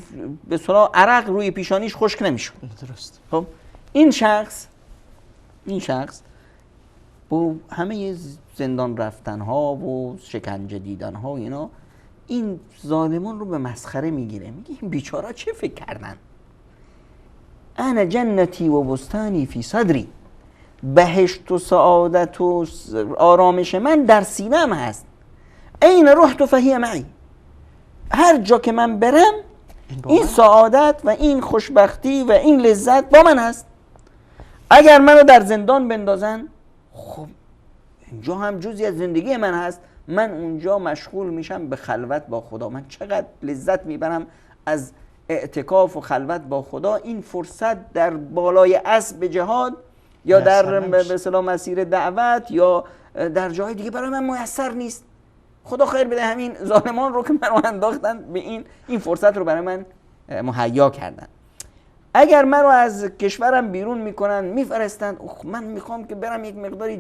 به صلاح عرق روی پیشانیش خشک نمیشد. درست. خب این شخص با همه زندان رفتن ها و شکنجه دیدن ها و اینا این ظالمان رو به مسخره میگیره، میگه این بیچارا چه فکر کردن؟ انا جنتی و بستانی فی صدری، بهشت و سعادت و آرامش من در سینه‌ام هست. این رحت فهی معی، هر جا که من برم این سعادت و این خوشبختی و این لذت با من هست. اگر منو در زندان بندازن، خب اینجا هم جزئی از زندگی من هست، من اونجا مشغول میشم به خلوت با خدا. من چقدر لذت میبرم از اعتکاف و خلوت با خدا. این فرصت در بالای اسب جهاد یا در به اصطلاح مسیر دعوت یا در جای دیگه برای من میسر نیست. خدا خیر بده همین ظالمان رو که منو انداختن به این فرصت رو برای من مهیا کردن. اگر من رو از کشورم بیرون میکنن میفرستن، من میخوام که برم یک مقداری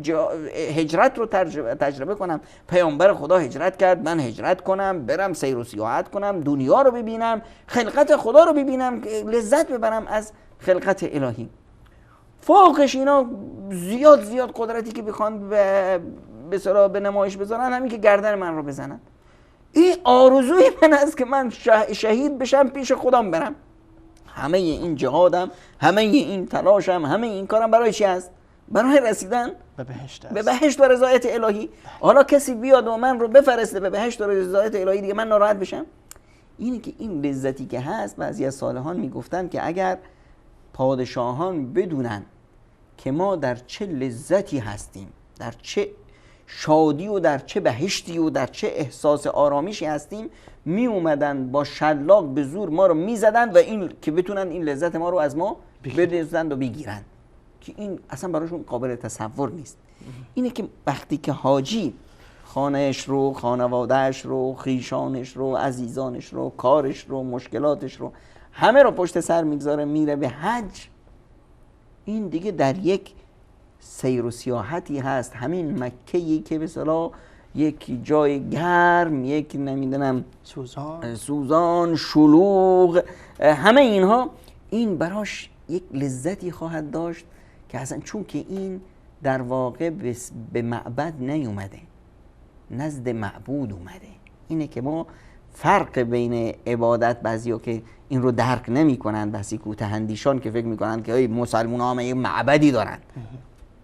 هجرت رو تجربه کنم. پیامبر خدا هجرت کرد، من هجرت کنم، برم سیر و سیاحت کنم، دنیا رو ببینم، خلقت خدا رو ببینم، لذت ببرم از خلقت الهی. فوقش اینا زیاد قدرتی که بخوان به نمایش بذارن، همین که گردن من رو بزنن. این آرزوی من است که من شهید بشم، پیش خودم برم. همه این جهادم، همه این تلاشم، همه این کارم برای چی است؟ برای رسیدن به بهشت است. به بهشت و رضایت الهی. حالا کسی بیاد و من رو بفرسته به بهشت و رضایت الهی، دیگه من ناراحت بشم؟ اینه که این لذتی که هست، بعضی از صالحان میگفتن که اگر پادشاهان بدونن که ما در چه لذتی هستیم، در چه شادی و در چه بهشتی و در چه احساس آرامشی هستیم، می اومدن با شلاق به زور ما رو میزدن و این که بتونن این لذت ما رو از ما بدزدن و بگیرن، که این اصلا براشون قابل تصور نیست. اینه که وقتی که حاجی خانهش رو، خانوادهش رو، خیشانش رو، عزیزانش رو، کارش رو، مشکلاتش رو، همه رو پشت سر میگذاره میره به حج، این دیگه در یک سیر و سیاحتی هست. همین مکه‌ای که به اصطلاح یک جای گرم، یک نمیدونم سوزان، شلوغ، همه اینها، این براش یک لذتی خواهد داشت که اصلا چون که این در واقع به معبد نیومده، نزد معبود اومده. اینه که ما فرق بین عبادت، بعضیا که این رو درک نمی کنن، بسی کوتاه‌اندیشان که فکر میکنن که مسلمان ها یه معبدی دارن.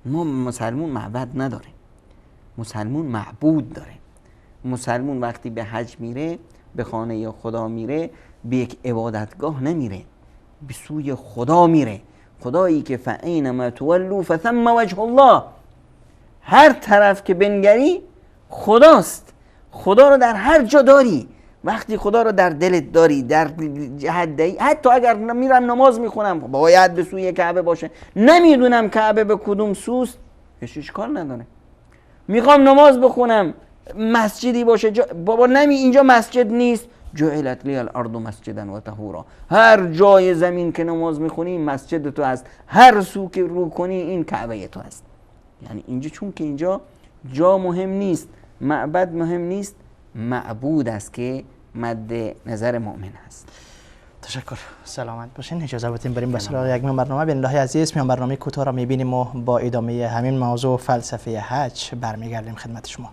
ما مسلمون معبد نداره، مسلمون معبود داره. مسلمون وقتی به حج میره، به خانه خدا میره، به یک عبادتگاه نمیره، به سوی خدا میره. خدایی که فَأَيْنَمَا تُوَلُّوا فَثَمَّ وَجْهُ اللَّهِ، هر طرف که بنگری خداست. خدا رو در هر جا داری. وقتی خدا رو در دلت داری، در جهت داری، حتی اگر میرم نماز میخونم باید به سوی کعبه باشه، نمیدونم کعبه به کدوم سوست، هیچ اشکال نداره. میخوام نماز بخونم مسجدی باشه، بابا اینجا مسجد نیست، جعلت لی الارض مسجدا و طهورا، هر جای زمین که نماز میخونی مسجد تو هست، هر سو که رو کنی این کعبه تو هست. یعنی اینجا چون که اینجا جا مهم نیست، معبد مهم نیست، معبود است که مد نظر مؤمن هست. تشکر، سلامت باشین. اجازه بدین بریم به سراغ یک برنامه. بین الله عزیز، میان برنامه کوتاه را میبینیم و با ادامه همین موضوع فلسفه حج برمیگردیم خدمت شما.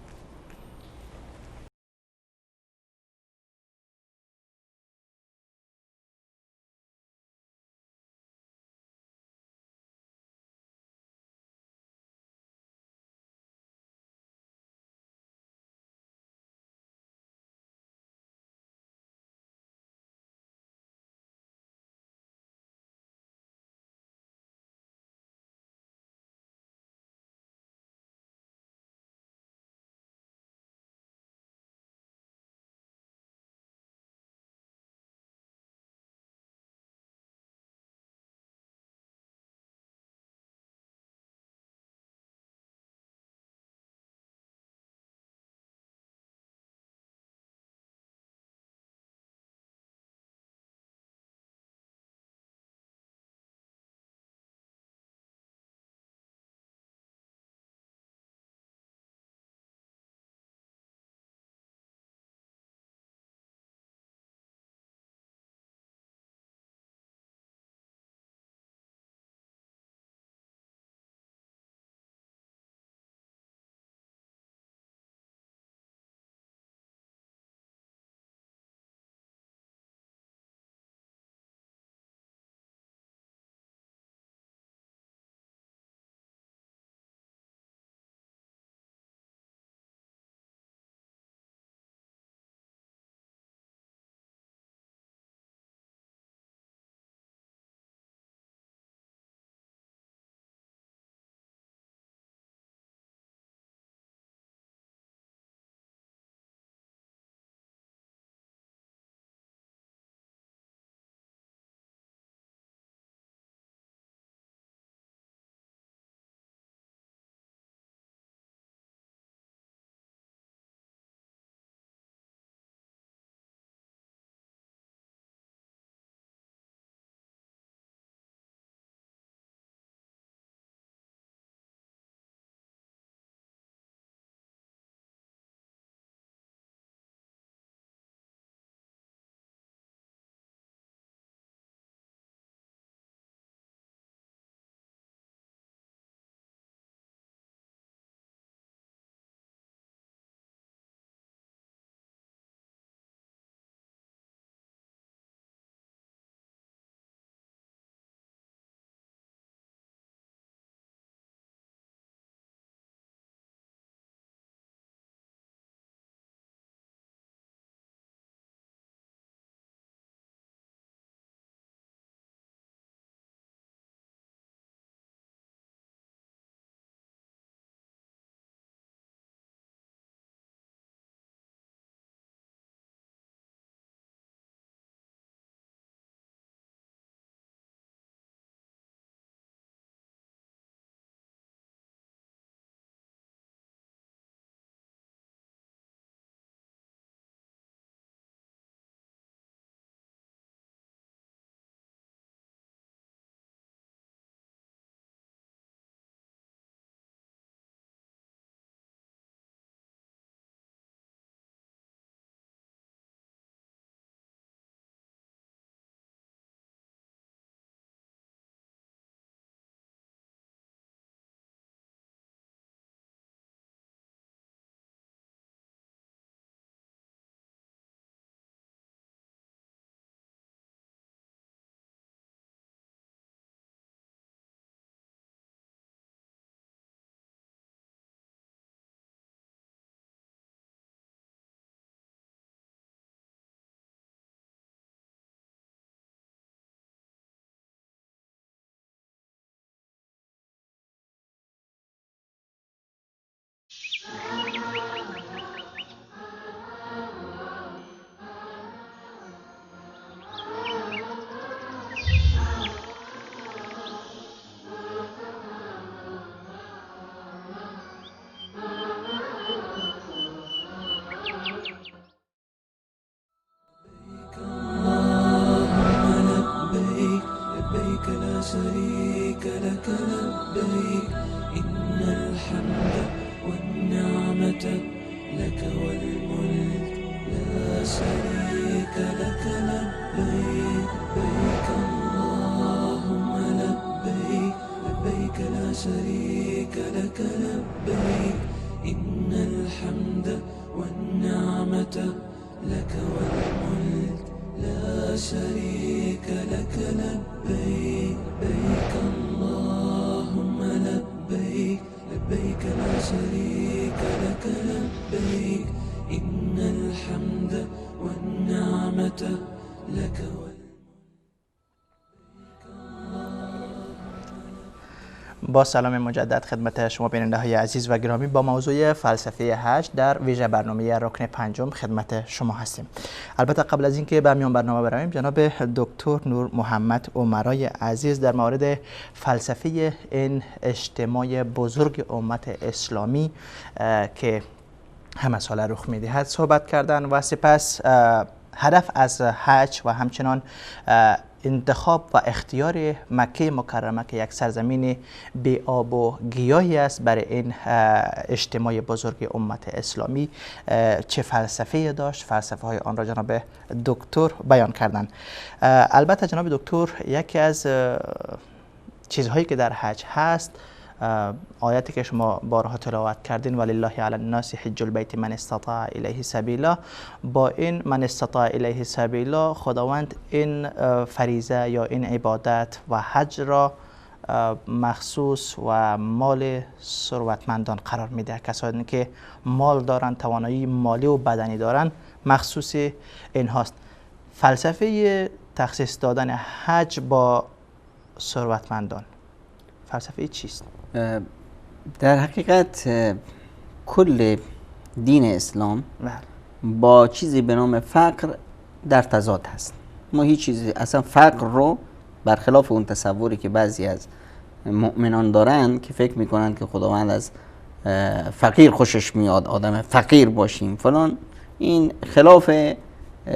لبيك اللهم لبيك لبيك لا شريك لك لبيك إن الحمد والنعمة لك والملك لا شريك لك لبيك لبيك اللهم لبيك لبيك لا شريك لك لبيك إن الحمد والنعمة لك والملك. با سلام مجدد خدمت شما بیننده های عزیز و گرامی، با موضوع فلسفه حج در ویژه برنامه رکن پنجم خدمت شما هستیم. البته قبل از اینکه به میان برنامه برویم، جناب دکتر نور محمد عمرای عزیز در مورد فلسفه این اجتماع بزرگ امت اسلامی که همه ساله رخ میدهد صحبت کردن و سپس هدف از حج و همچنان انتخاب و اختیار مکه مکرمه که یک سرزمین بی آب و گیاهی است برای این اجتماع بزرگ امت اسلامی چه فلسفه داشت، فلسفه های آن را جناب دکتر بیان کردن. البته جناب دکتر یکی از چیزهایی که در حج هست آیاتی که شما بارها تلاوت کردین ولله علی الناس حج البیت من استطاع الیه سبیلا، با این من استطاع الیه سبیلا خداوند این فریضه یا این عبادت و حج را مخصوص و مال ثروتمندان قرار میده. کسانی که مال دارن، توانایی مالی و بدنی دارن، مخصوص این هاست. فلسفه تخصیص دادن حج با ثروتمندان فلسفه چیست؟ در حقیقت کل دین اسلام با چیزی به نام فقر در تضاد هست. ما هیچ چیزی اصلا فقر رو برخلاف اون تصوری که بعضی از مؤمنان دارن که فکر میکنن که خداوند از فقیر خوشش میاد، آدم فقیر باشیم فلان، این خلاف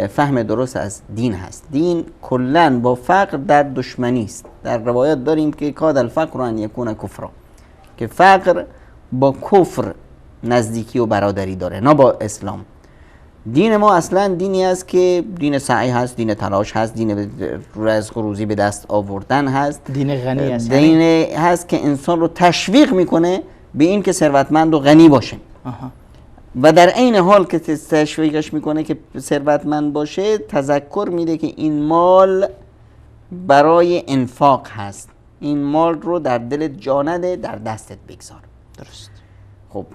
فهم درست از دین هست. دین کلا با فقر در دشمنی است. در روایات داریم که کاد الفقر ان یکون کفرا، که فقر با کفر نزدیکی و برادری داره، نه با اسلام. دین ما اصلا دینی است که دین سعی هست، دین تلاش هست، دین رزق و روزی به دست آوردن هست، دین غنی است، دین هست که انسان رو تشویق میکنه به این که ثروتمند و غنی باشه. و در عین حال که تشویقش میکنه که ثروتمند باشه، تذکر میده که این مال برای انفاق هست، این مال رو در دل جا نده، در دستت بگذار. درست. خب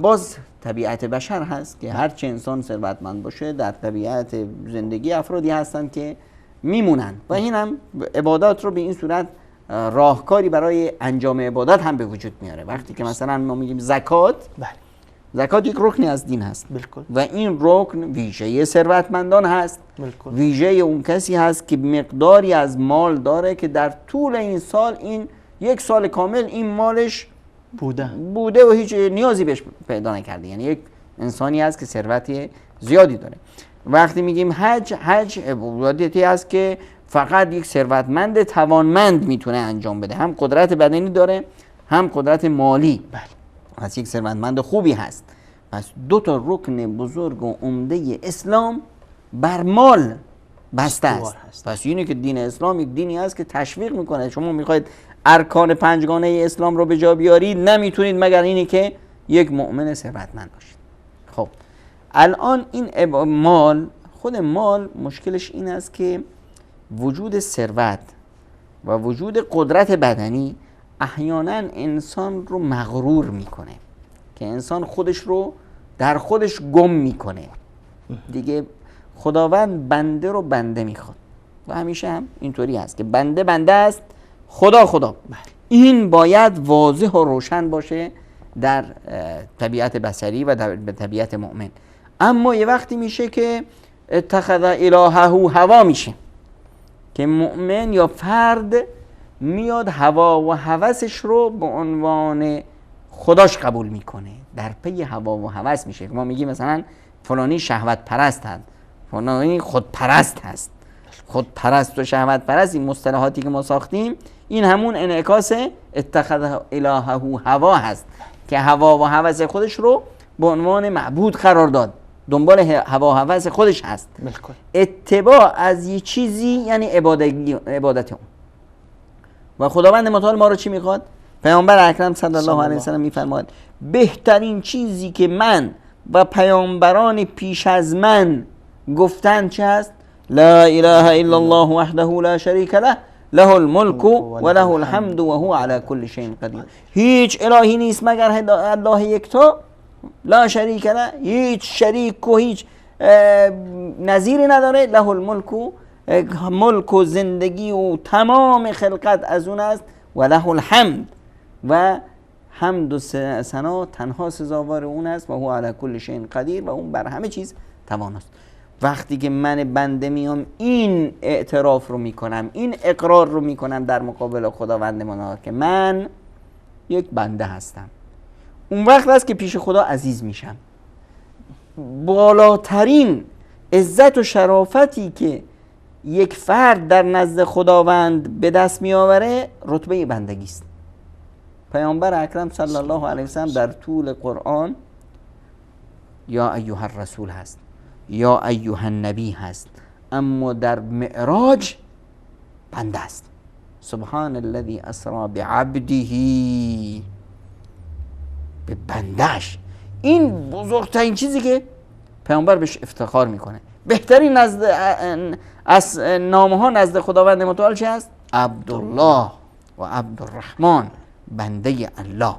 باز طبیعت بشر هست که هرچه انسان ثروتمند باشه، در طبیعت زندگی افرادی هستند که میمونن و این هم عبادات رو به این صورت راهکاری برای انجام عبادات هم به وجود میاره. وقتی که مثلا ما میگیم زکات، زکات یک رکنی از دین هست. بالکل. و این رکن ویژه ثروتمندان هست. بالکل. ویژه اون کسی هست که مقداری از مال داره که در طول این سال، این یک سال کامل این مالش بوده و هیچ نیازی بهش پیدا نکرده. یعنی یک انسانی هست که ثروت زیادی داره. وقتی میگیم حج عبادتی هست که فقط یک ثروتمند توانمند میتونه انجام بده، هم قدرت بدنی داره هم قدرت مالی. بله. پس یک ثروتمند خوبی هست. پس دو تا رکن بزرگ و عمده اسلام بر مال بسته است. پس اینه که دین اسلام یک دینی است که تشویق میکنه. شما میخواید ارکان پنجگانه اسلام رو به جا بیارید، نمیتونید مگر اینی که یک مؤمن ثروتمند باشید. خب الان این مال، خود مال مشکلش این است که وجود ثروت و وجود قدرت بدنی احیانا انسان رو مغرور میکنه که انسان خودش رو در خودش گم میکنه. دیگه خداوند بنده رو بنده میخواد و همیشه هم اینطوری هست که بنده بنده است، خدا. این باید واضح و روشن باشه در طبیعت بصری و در طبیعت مؤمن. اما یه وقتی میشه که اتخذ الهه هوا میشه، که مؤمن یا فرد میاد هوا و هوسش رو به عنوان خداش قبول میکنه، در پی هوا و هوس میشه. ما میگیم مثلا فلانی شهوت پرست هست، فلانی خودپرست هست. خودپرست و شهوت پرست، این مصطلحاتی که ما ساختیم، این همون انعکاس اتخذ الهه هوا هست که هوا و هوس خودش رو به عنوان معبود قرار داد. دنبال هوا و هوس خودش هست. بالکل. اتباع از یه چیزی یعنی عبادت اون. و خداوند متعال ما رو چی میخواد؟ پیامبر اکرم صلی الله علیه و سلم میفرماید بهترین چیزی که من و پیامبران پیش از من گفتن چه هست؟ لا اله الا الله وحده لا شریک له له الملک و له الحمد و هو علی کل شیء قدیر. هیچ الهی نیست مگر الله یکتا، لا شریک له، هیچ شریک و هیچ نظیری نداره، له الملک، ملک و زندگی و تمام خلقت از اون است، و له الحمد، و حمد و ثنا تنها سزاوار اون است، و هو علی کل شیء قدیر، و اون بر همه چیز تواناست. وقتی که من بنده میام این اعتراف رو میکنم، این اقرار رو میکنم در مقابل خداوند متعال که من یک بنده هستم، اون وقت است که پیش خدا عزیز میشم. بالاترین عزت و شرافتی که یک فرد در نزد خداوند به دست میآوره رتبه بندگی است. پیامبر اکرم صلی الله علیه و سلم در طول قرآن یا ایها الرسول هست، یا ایها النبی هست، اما در معراج بنده است. سبحان الذی اسری بعبده، به بندش. این بزرگترین چیزی که پیامبر بهش افتخار میکنه. بهترین از نامه ها نزد خداوند متعال چه هست؟ عبدالله و عبدالرحمن، بنده الله.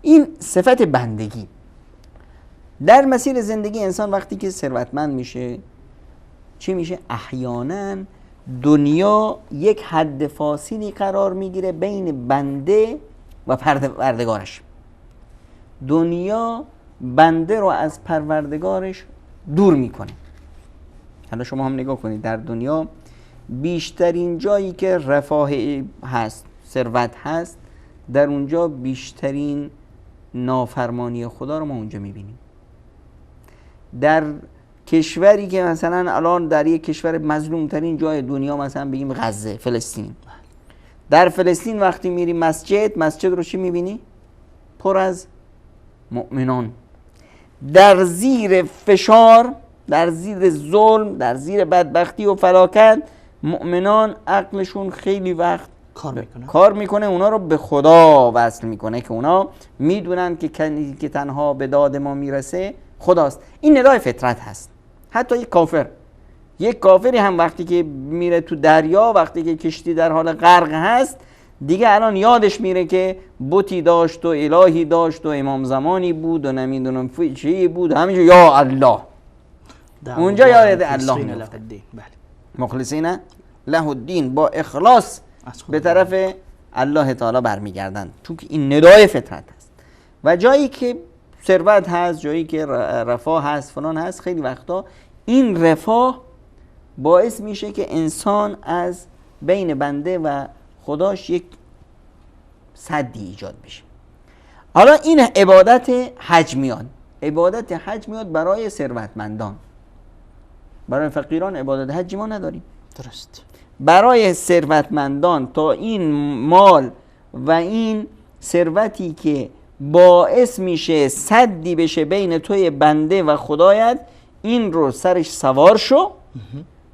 این صفت بندگی. در مسیر زندگی انسان وقتی که ثروتمند میشه چی میشه؟ احیانا دنیا یک حد فاصلی قرار میگیره بین بنده و پروردگارش. دنیا بنده رو از پروردگارش دور میکنه. حالا شما هم نگاه کنید، در دنیا بیشترین جایی که رفاه هست، ثروت هست، در اونجا بیشترین نافرمانی خدا رو ما اونجا میبینیم. در کشوری که مثلا الان در یک کشور مظلوم ترین جای دنیا، مثلا بگیم غزه، فلسطین، در فلسطین وقتی میری مسجد رو چی میبینی؟ پر از مؤمنان. در زیر فشار، در زیر ظلم، در زیر بدبختی و فلاکت، مؤمنان عقلشون خیلی وقت کار میکنه اونا رو به خدا وصل میکنه، که اونا میدونن که کنی که تنها به داد ما میرسه خداست. این ندای فطرت هست. حتی یک کافری هم وقتی که میره تو دریا، وقتی که کشتی در حال غرق هست، دیگه الان یادش میره که بتی داشت و الهی داشت و امام زمانی بود و نمیدونم چی بود، همینجا یا الله، اونجا یاد الله میفته. مخلصین له الدین، با اخلاص به طرف الله تعالی برمیگردن، چون که این ندای فطرت هست. و جایی که ثروت هست، جایی که رفاه هست، فلان هست، خیلی وقتا این رفاه باعث میشه که انسان از بین بنده و خداش یک سدی ایجاد بشه. حالا این عبادت حج میاد. عبادت حج میاد برای ثروتمندان. برای فقیران عبادت حج ما نداریم. درست. برای ثروتمندان تا این مال و این ثروتی که باعث میشه سدی بشه بین توی بنده و خدایت، این رو سرش سوار شو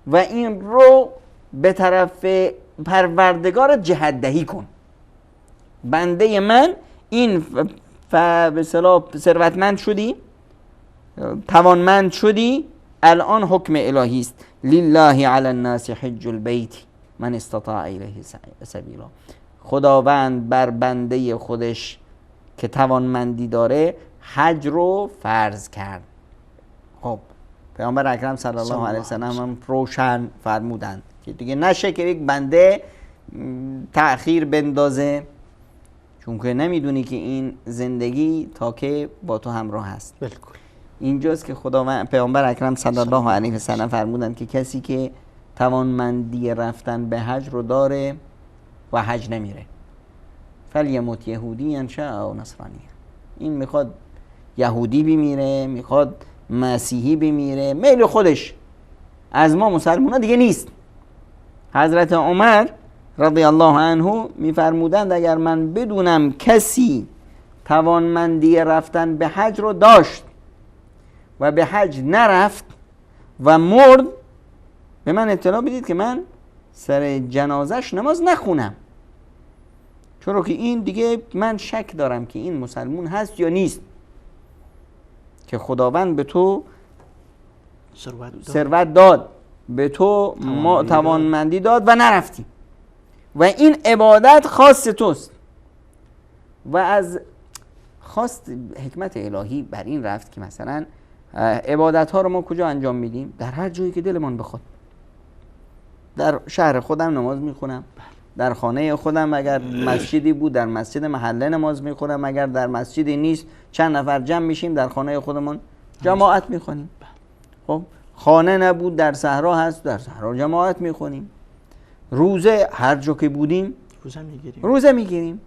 و این رو به طرف پروردگارت جهت دهی کن. بنده من، این به اصطلاح ثروتمند شدی، توانمند شدی، الان حکم الهی است، لله علی الناس حج البیت من استطاع الیه سبیلا. خداوند بر بنده خودش که توانمندی داره حج رو فرض کرد. خب پیامبر اکرم صلی الله علیه و سلم هم روشن فرمودند که دیگه نشه که یک بنده تأخیر بندازه، چون که نمیدونی که این زندگی تا که با تو همراه هست. بالکل. اینجاست که پیامبر اکرم صلی الله علیه و سلم فرمودند که کسی که توانمندی رفتن به حج رو داره و حج نمیره، فلیموت یهودی انشاء او نصرانی. این میخواد یهودی بمیره، میخواد مسیحی بمیره، میل خودش، از ما مسلمان ها دیگه نیست. حضرت عمر رضی الله عنه میفرمودند اگر من بدونم کسی توانمندی رفتن به حج رو داشت و به حج نرفت و مرد، به من اطلاع بدید که من سر جنازش نماز نخونم، چرا که این دیگه من شک دارم که این مسلمون هست یا نیست که خداوند به تو ثروت داد، به تو توانمندی داد و نرفتی و این عبادت خاص توست. و از خواست حکمت الهی بر این رفت که مثلا عبادت ها رو ما کجا انجام میدیم؟ در هر جایی که دلمان بخواد. در شهر خودم نماز میخونم، در خانه خودم اگر مسجدی بود در مسجد محله نماز میخونم، اگر در مسجدی نیست چند نفر جمع میشیم در خانه خودمون جماعت میخونیم. خب خانه نبود در صحرا هست در صحرا جماعت میخونیم. روزه هر جا که بودیم روزه میگیریم.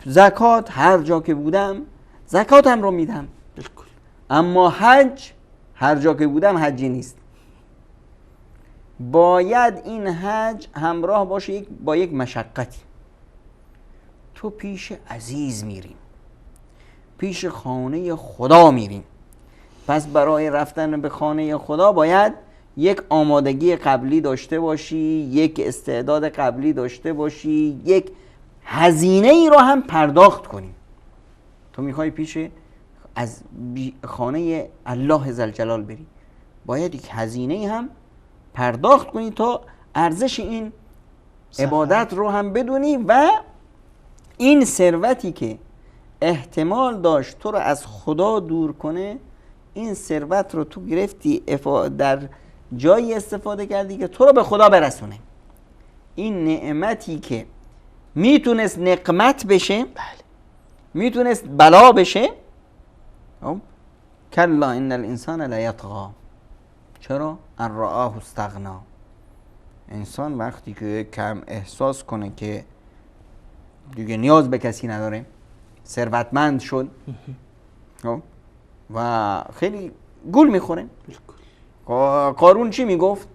زکات هر جا که بودم زکاتم رو میدم. اما حج هر جا که بودم حجی نیست. باید این حج همراه باشه با یک مشقتی. تو پیش عزیز میریم، پیش خانه خدا میریم، پس برای رفتن به خانه خدا باید یک آمادگی قبلی داشته باشی، یک استعداد قبلی داشته باشی، یک هزینه ای رو هم پرداخت کنی. تو میخوای پیش از خانه الله ذوالجلال بری، باید یک هزینه ای هم پرداخت کنی تا ارزش این عبادت رو هم بدونی و این ثروتی که احتمال داشت تو رو از خدا دور کنه، این ثروت رو تو گرفتی در جایی استفاده کردی که تو رو به خدا برسونه. این نعمتی که میتونست نقمت بشه، میتونست بلا بشه، کلا ان الانسان لیطغی، چرا؟ ان رآه استغنا. انسان وقتی که کم احساس کنه که دیگه نیاز به کسی نداره، ثروتمند شد و خیلی گول میخوره. قارون چی میگفت؟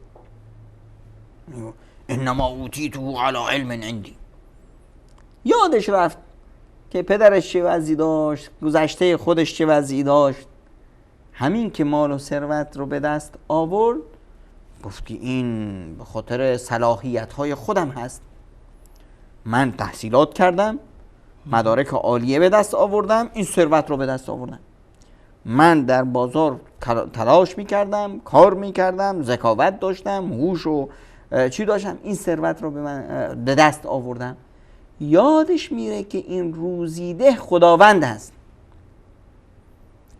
انما اوتیته علی علم عندی. یادش رفت که پدرش چه وضعی داشت، گذشته خودش چه وضعی داشت. همین که مال و ثروت رو به دست آورد گفت که این به خاطر صلاحیت‌های خودم هست. من تحصیلات کردم، مدارک عالیه به دست آوردم، این ثروت رو به دست آوردم. من در بازار تلاش میکردم، کار میکردم، ذکاوت داشتم، هوش و چی داشتم، این ثروت رو به دست آوردم. یادش میره که این روزیده خداوند است.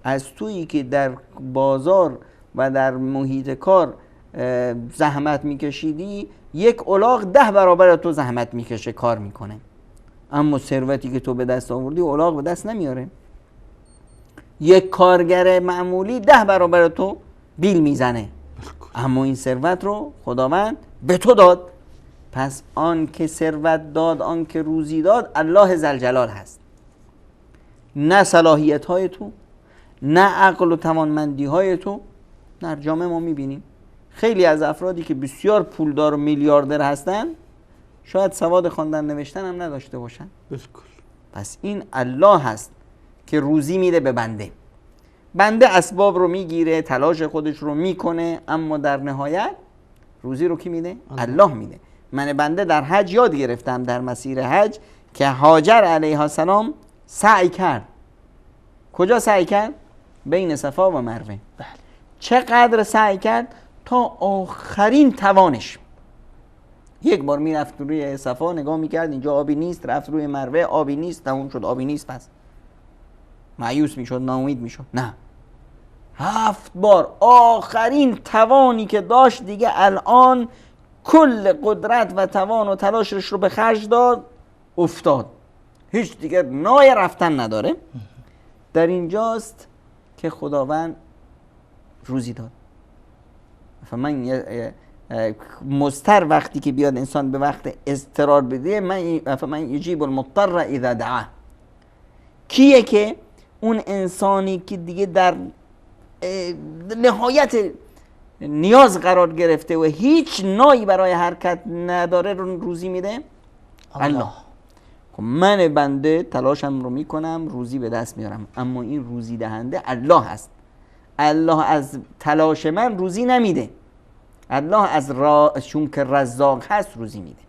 از تویی که در بازار و در محیط کار زحمت میکشیدی، یک الاغ 10 برابر تو زحمت میکشه، کار میکنه. اما ثروتی که تو به دست آوردی الاغ به دست نمیاره. یک کارگر معمولی 10 برابر تو بیل میزنه، اما این ثروت رو خداوند به تو داد. پس آن که ثروت داد، آن که روزی داد، الله ذوالجلال هست. نه صلاحیت های تو، نه عقل و توانمندی های تو. در جامعه ما میبینیم خیلی از افرادی که بسیار پولدار و میلیاردر هستن شاید سواد خواندن نوشتن هم نداشته باشن. پس این الله هست که روزی میده به بنده. بنده اسباب رو میگیره، تلاش خودش رو میکنه، اما در نهایت روزی رو کی میده؟ الله میده. من بنده در حج یاد گرفتم، در مسیر حج، که هاجر علیها السلام سعی کرد. کجا سعی کرد؟ بین صفا و مروه. چقدر سعی کرد؟ تا آخرین توانش. یک بار میرفت روی صفا نگاه میکرد اینجا آبی نیست، رفت روی مروه آبی نیست، تموم شد آبی نیست، پس مایوس میشد، ناامید میشد. نه، 7 بار آخرین توانی که داشت دیگه، الان کل قدرت و توان و تلاشش رو به خرج داد، افتاد، هیچ دیگه نای رفتن نداره. در اینجاست که خداوند روزی داد. فمن مضطر وقتی که بیاد انسان به وقت اضطرار بده، فمن یجیب المضطر اذا دعاه. کیه که اون انسانی که دیگه در نهایت نیاز قرار گرفته و هیچ نایی برای حرکت نداره رو روزی میده؟ الله. خب من بنده تلاشم رو میکنم، روزی به دست میارم، اما این روزی دهنده الله هست. الله از تلاش من روزی نمیده، الله از چون که رزاق هست روزی میده.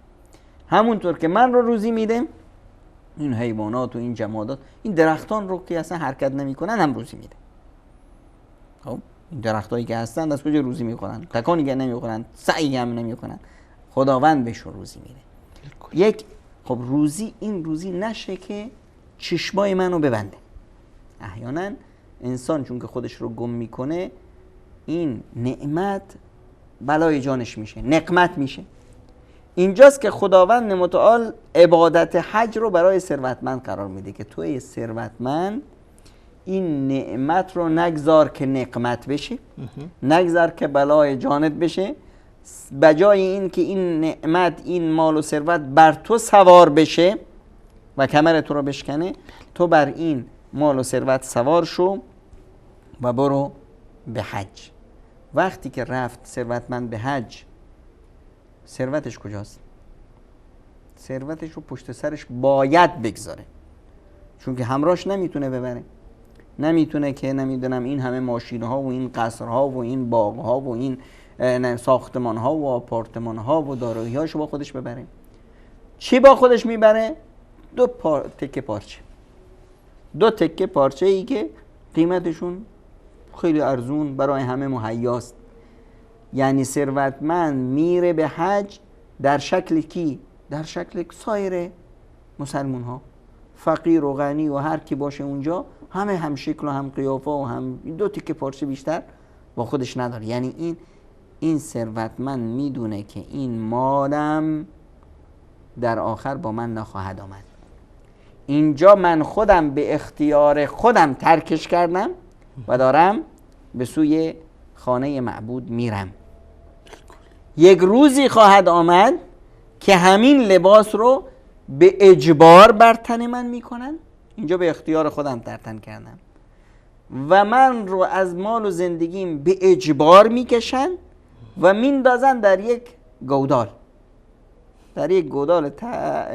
همونطور که من رو روزی میده، این حیوانات و این جمادات، این درختان رو که اصلا حرکت نمیکنن هم روزی میده. خب این درختایی که هستن از کجا روزی میکنن؟ تکانی که نمیکنن، سعی هم نمیکنن، خداوند بهشون روزی میده. یک خب روزی، این روزی نشه که چشمای منو ببنده. احیانا انسان چون که خودش رو گم میکنه، این نعمت بلای جانش میشه، نقمت میشه. اینجاست که خداوند متعال عبادت حج رو برای ثروتمند قرار میده که توی ثروتمند این نعمت رو نگذار که نقمت بشه، نگذار که بلای جانت بشه. بجای این که این نعمت، این مال و ثروت بر تو سوار بشه و کمر تو رو بشکنه، تو بر این مال و ثروت سوار شو و برو به حج. وقتی که رفت ثروتمند به حج، ثروتش کجاست؟ ثروتش رو پشت سرش باید بگذاره، چون که همراهش نمیتونه ببره. نمیتونه که نمیدونم این همه ماشین ها و این قصر ها و این باغ ها و این ساختمان ها و آپارتمان ها و دارایی هاشو با خودش ببره. چی با خودش میبره؟ دو تکه پارچه، دو تکه پارچه ای که قیمتشون خیلی ارزون برای همه مهیاست. یعنی ثروتمند میره به حج در شکل کی؟ در شکل سایر مسلمون ها، فقیر و غنی و هر کی باشه اونجا همه هم شکل و هم قیافه و هم دو تکه پارچه بیشتر با خودش نداره. یعنی این ثروتمند میدونه که این مالم در آخر با من نخواهد آمد. اینجا من خودم به اختیار خودم ترکش کردم و دارم به سوی خانه معبود میرم. یک روزی خواهد آمد که همین لباس رو به اجبار بر تن من میکنن، اینجا به اختیار خودم در تن کردم، و من رو از مال و زندگیم به اجبار میکشن و میندازن در یک گودال، در یک گودال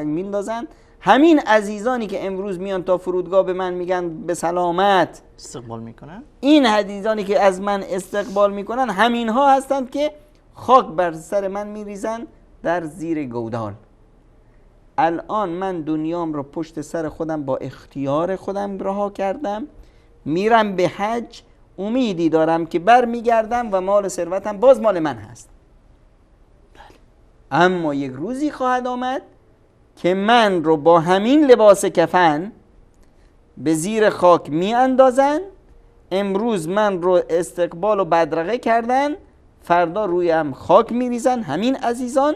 میندازن. همین عزیزانی که امروز میان تا فرودگاه به من میگن به سلامت استقبال میکنن، این عزیزانی که از من استقبال میکنن همین ها هستند که خاک بر سر من میریزن در زیر گودال. الان من دنیام رو پشت سر خودم با اختیار خودم رها کردم، میرم به حج، امیدی دارم که بر میگردم و مال ثروتم باز مال من هست. اما یک روزی خواهد آمد که من رو با همین لباس کفن به زیر خاک می اندازن. امروز من رو استقبال و بدرقه کردن، فردا رویم خاک می ریزن همین عزیزان،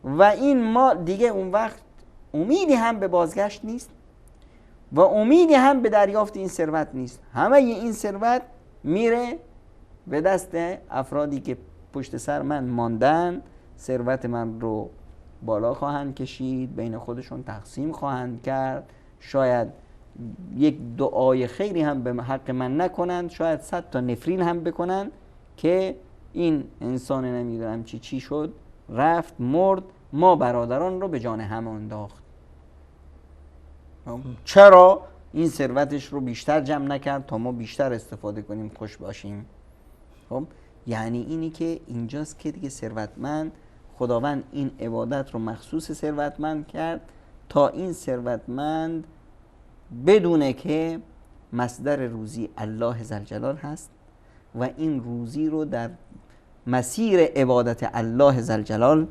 و این ما دیگه اون وقت امیدی هم به بازگشت نیست و امیدی هم به دریافت این ثروت نیست. همه این ثروت میره به دست افرادی که پشت سر من ماندن، ثروت من رو بالا خواهند کشید، بین خودشون تقسیم خواهند کرد، شاید یک دعای خیری هم به حق من نکنند، شاید 100 تا نفرین هم بکنند که این انسان نمیدونم چی شد، رفت مرد، ما برادران رو به جان هم انداخت. چرا این ثروتش رو بیشتر جمع نکرد تا ما بیشتر استفاده کنیم، خوش باشیم؟ خب یعنی اینی که اینجاست که دیگه ثروتمند، خداوند این عبادت رو مخصوص ثروتمند کرد تا این ثروتمند بدونه که مصدر روزی الله ذوالجلال هست و این روزی رو در مسیر عبادت الله ذوالجلال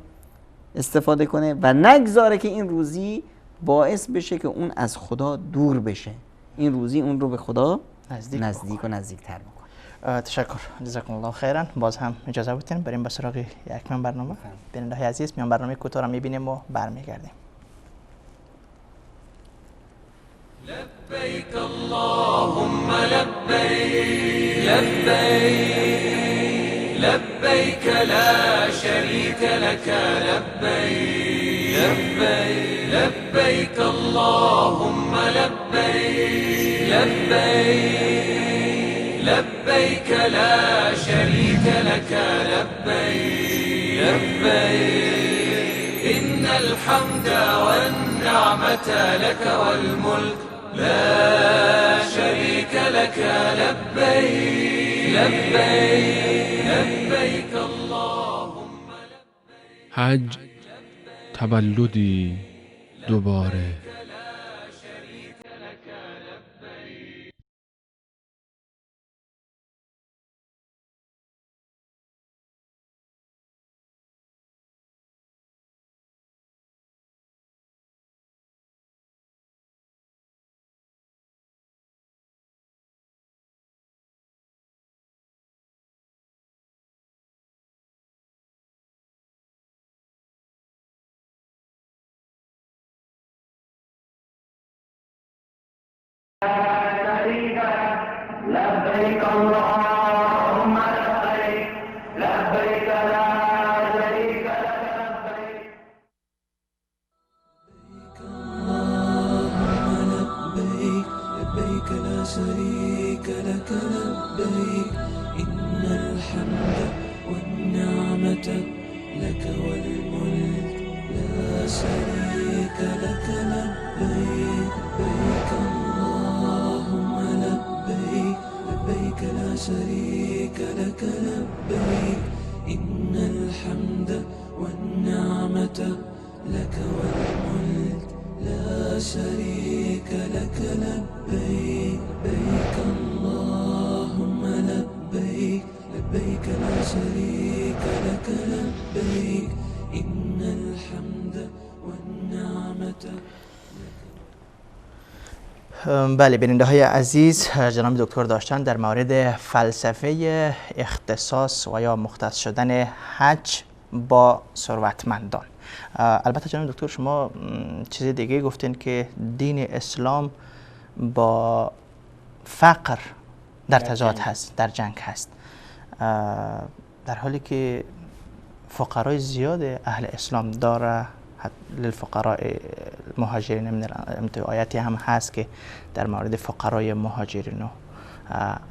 استفاده کنه و نگذاره که این روزی باعث بشه که اون از خدا دور بشه. این روزی اون رو به خدا نزدیک و نزدیکتر بکنه. تشکر، جزاکم الله خیرا. باز هم اجازه بدین بریم به سراغ یک برنامه. بیننده عزیز، میان برنامه کوتاه را میبینیم و برمیگردیم. لبيك اللهم لبيك لبيك لبيك لا شريك لك لبيك لبيك لبيك اللهم لبيك لبيك لبيك لا شريك لك لبيك لبيك إن الحمد والنعمة لك والملك لا شريك لك لبيك لبيك لبيك اللهم لبيك. حج تولدی دوباره. لبيك اللهم لبيك لبيك لا شريك لك لبيك اللهم لبيك لبيك لا شريك لك لبيك إن الحمد والنعمة لك والملك لا شريك لك لبيك لبيك اللهم لبيك لبيك لا شريك لك لبيك إن الحمد والنعمة لك والملك لا شريك لك لبيك لبيك اللهم لبيك لبيك لا شريك لك لبيك إن الحمد والنعمة. بله بیننده های عزیز، جناب دکتر داشتن در مورد فلسفه اختصاص و یا مختص شدن حج با ثروتمندان. البته جناب دکتر شما چیز دیگه گفتین که دین اسلام با فقر در تضاد هست، در جنگ هست، در حالی که فقرای زیاد اهل اسلام داره. للفقراء المهاجرین من آیاتی هم هست که در مورد فقرای مهاجرین و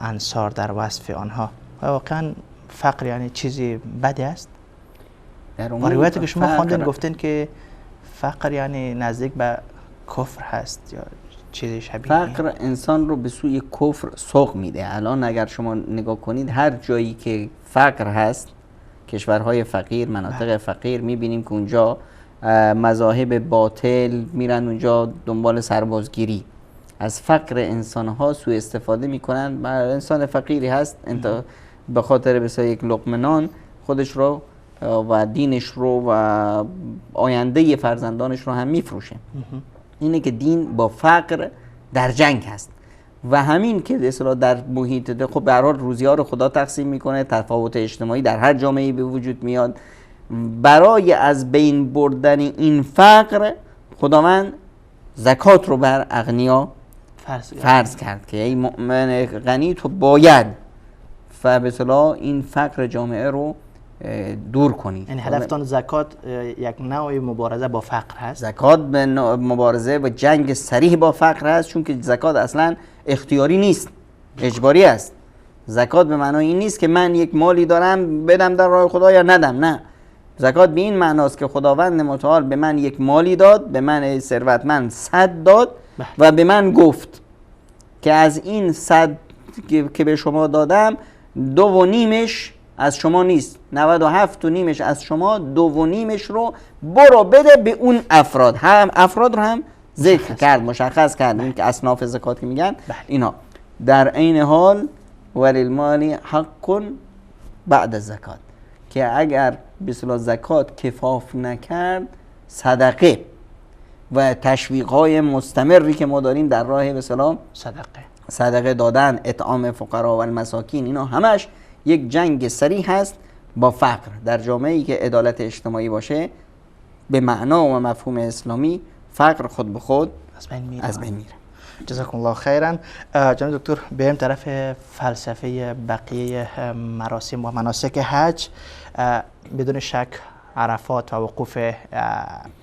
انصار در وصف آنها. واقعا فقر یعنی چیزی بدی است؟ و روایتی که شما خواندین گفتین که فقر یعنی نزدیک به کفر هست یا چیزی شبیه. فقر انسان رو به سوی کفر سوق میده. الان اگر شما نگاه کنید هر جایی که فقر هست، کشورهای فقیر، مناطق فقیر، میبینیم که اونجا مذاهب باطل میرن اونجا دنبال سربازگیری، از فقر انسان ها سوء استفاده میکنن. انسان فقیری هست به خاطر بسیار یک لقمه نان خودش رو و دینش رو و آینده فرزندانش رو هم میفروشه. اینه که دین با فقر در جنگ هست و همین که اصلا در محیط خب به هر حال روزی ها رو خدا تقسیم میکنه، تفاوت اجتماعی در هر جامعه‌ای به وجود میاد. برای از بین بردن این فقر خداوند زکات رو بر اغنیا فرض کرد که ای مؤمن غنی تو باید به اصطلاح این فقر جامعه رو دور کنید. یعنی هدفتان زکات یک نوع مبارزه با فقر هست؟ زکات به مبارزه و جنگ صریح با فقر هست، چون که زکات اصلا اختیاری نیست، اجباری است. زکات به معنای این نیست که من یک مالی دارم بدم در راه خدا یا ندم، نه. زکات به این معناست که خداوند متعال به من یک مالی داد، به من ثروتمند 100 داد و به من گفت که از این 100 که به شما دادم 2.5 از شما نیست، 97.5 از شما، 2.5 رو برو بده به اون افراد. هم افراد رو هم ذکر کرد، مشخص کرد، این که اصناف زکات که میگن اینا. در عین حال وللمال حق بعد زکات، که اگر به اصطلاح زکات کفاف نکرد، صدقه و تشویق‌های مستمری که ما داریم در راه به اصطلاح صدقه دادن، اطعام فقرا و المساکین، اینا همش یک جنگ صریح هست با فقر. در جامعه‌ای که عدالت اجتماعی باشه به معنا و مفهوم اسلامی، فقر خود به خود از بین میره. جزاکم الله خیرا. جناب دکتر بریم طرف فلسفه بقیه مراسم و مناسک حج. بدون شک عرفات و وقوف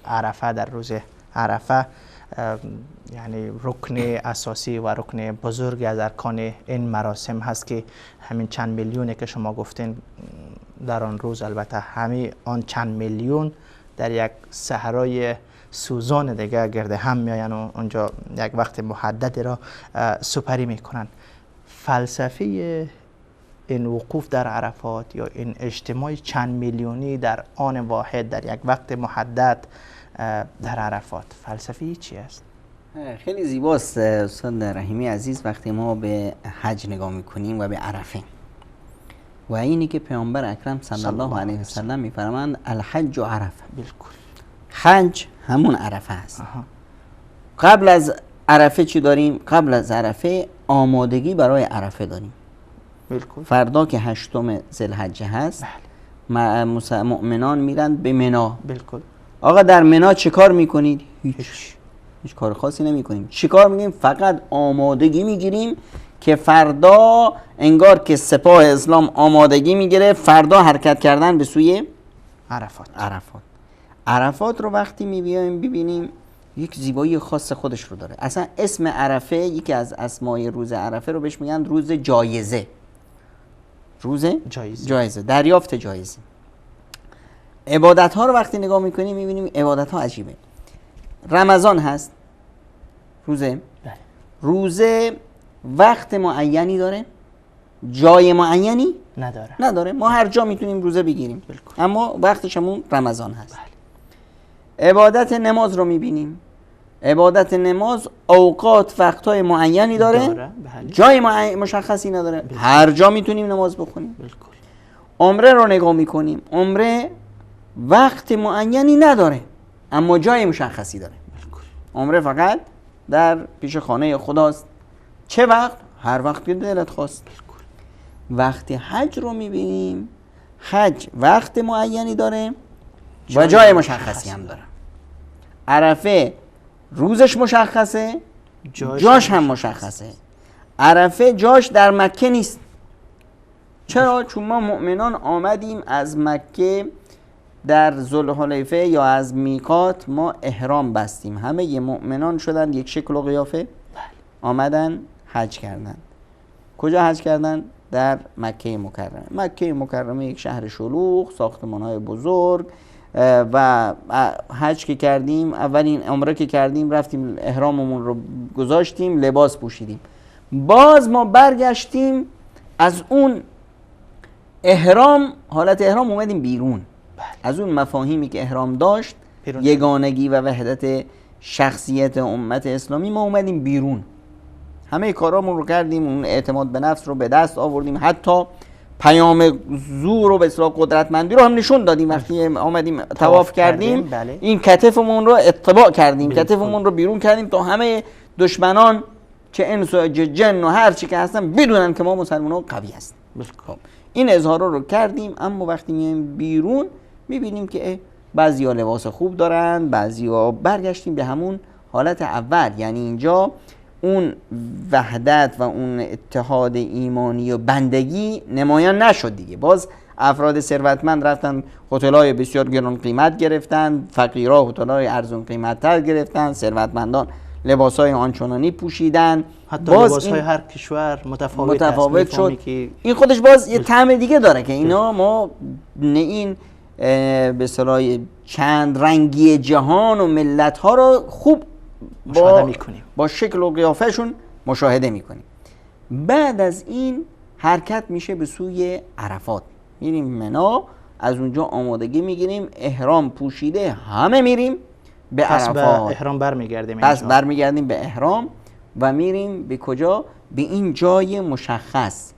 عرفه در روز عرفه یعنی رکن اساسی و رکن بزرگی از ارکان این مراسم هست که همین چند میلیونی که شما گفتین در آن روز، البته همین آن چند میلیون در یک صحرای سوزان دیگه گرده هم میاین و اونجا یک وقت محددی را سپری میکنن. فلسفه این وقوف در عرفات یا این اجتماع چند میلیونی در آن واحد در یک وقت محدد در عرفات فلسفی چی است؟ خیلی زیباست استاد رحیمی عزیز وقتی ما به حج نگاه میکنیم و به عرفه و اینی که پیامبر اکرم صلی الله علیه و سلم میفرمایند الحج عرفه. بالکل. حج همون عرفه است. قبل از عرفه چی داریم؟ قبل از عرفه آمادگی برای عرفه داریم. بالکل. فردا که 8 ذوالحجه هست مؤمنان میرن به منی. بالکل. آقا در منی چه کار میکنید؟ هیچ کار خاصی نمی کنیم. چی کار میگیم؟ فقط آمادگی میگیریم که فردا انگار که سپاه اسلام آمادگی میگیره فردا حرکت کردن به سوی عرفات رو وقتی میبینیم ببینیم یک زیبایی خاص خودش رو داره. اصلا اسم عرفه یکی از اسمای روز عرفه رو بهش میگن روز جایزه. روز جایزه، دریافت جایزه. عبادت ها رو وقتی نگاه میکنیم میبینیم عبادت ها عجیبه. رمضان هست، روزه وقت معینی داره، جای معینی نداره. ما هر جا میتونیم روزه بگیریم. بالکل. اما وقتش همون رمضان هست. عبادت نماز رو میبینیم. عبادت نماز اوقات وقتهای معینی داره. جای مشخصی نداره. هر جا میتونیم نماز بخونیم. بالکل. عمره رو نگاه میکنیم. عمره وقت معینی نداره اما جای مشخصی داره. عمره فقط در پیش خانه خداست. چه وقت؟ هر وقت که دلت خواست. وقتی حج رو میبینیم حج وقت معینی داره و جای مشخصی هم داره. عرفه روزش مشخصه، جاش هم مشخصه. عرفه جاش در مکه نیست. چرا؟ چون ما مؤمنان آمدیم از مکه در ذوالحلیفه یا از میقات ما احرام بستیم. همه مؤمنان شدن یک شکل و قیافه، آمدن حج کردن. کجا حج کردن؟ در مکه مکرمه. مکه مکرمه یک شهر شلوغ، ساختمان‌های بزرگ و حج که کردیم، اولین عمره که کردیم رفتیم احراممون رو گذاشتیم، لباس پوشیدیم. باز ما برگشتیم از اون احرام، حالت احرام اومدیم بیرون. از اون مفاهیمی که احرام داشت، یگانگی و وحدت شخصیت امت اسلامی، ما اومدیم بیرون. همه کارامون رو کردیم، اون اعتماد به نفس رو به دست آوردیم، حتی پیام زور و به اصطلاح قدرتمندی رو هم نشون دادیم. وقتی آمدیم طواف کردیم بله. این کتفمون رو اتباع کردیم، کتفمون رو بیرون کردیم تا همه دشمنان چه انس و جن و هر چی که هستن بدونن که ما مسلمان‌ها قوی هستیم. خب این اظهارا رو کردیم، اما وقتی میایم بیرون میبینیم که بعضیا لباس خوب دارن، بعضیا برگشتیم به همون حالت اول. یعنی اینجا اون وحدت و اون اتحاد ایمانی و بندگی نمایان نشد دیگه. باز افراد ثروتمند رفتن هتل‌های بسیار گران قیمت گرفتن، فقیرها هتل‌های ارزان قیمت‌تر گرفتن، ثروتمندان لباس‌های آنچنانی پوشیدن. حتی باز لباس‌های هر کشور متفاوت شد. این خودش باز یه طعم دیگه داره که اینا ما این به اصطلاح چند رنگی جهان و ملت‌ها رو خوب با شکل و قیافهشون مشاهده میکنیم. بعد از این حرکت میشه به سوی عرفات، میریم منا، از اونجا آمادگی میگیریم، احرام پوشیده همه میریم به عرفات. به احرام برمیگردیم. پس برمیگردیم به احرام و میریم به کجا؟ به این جای مشخص.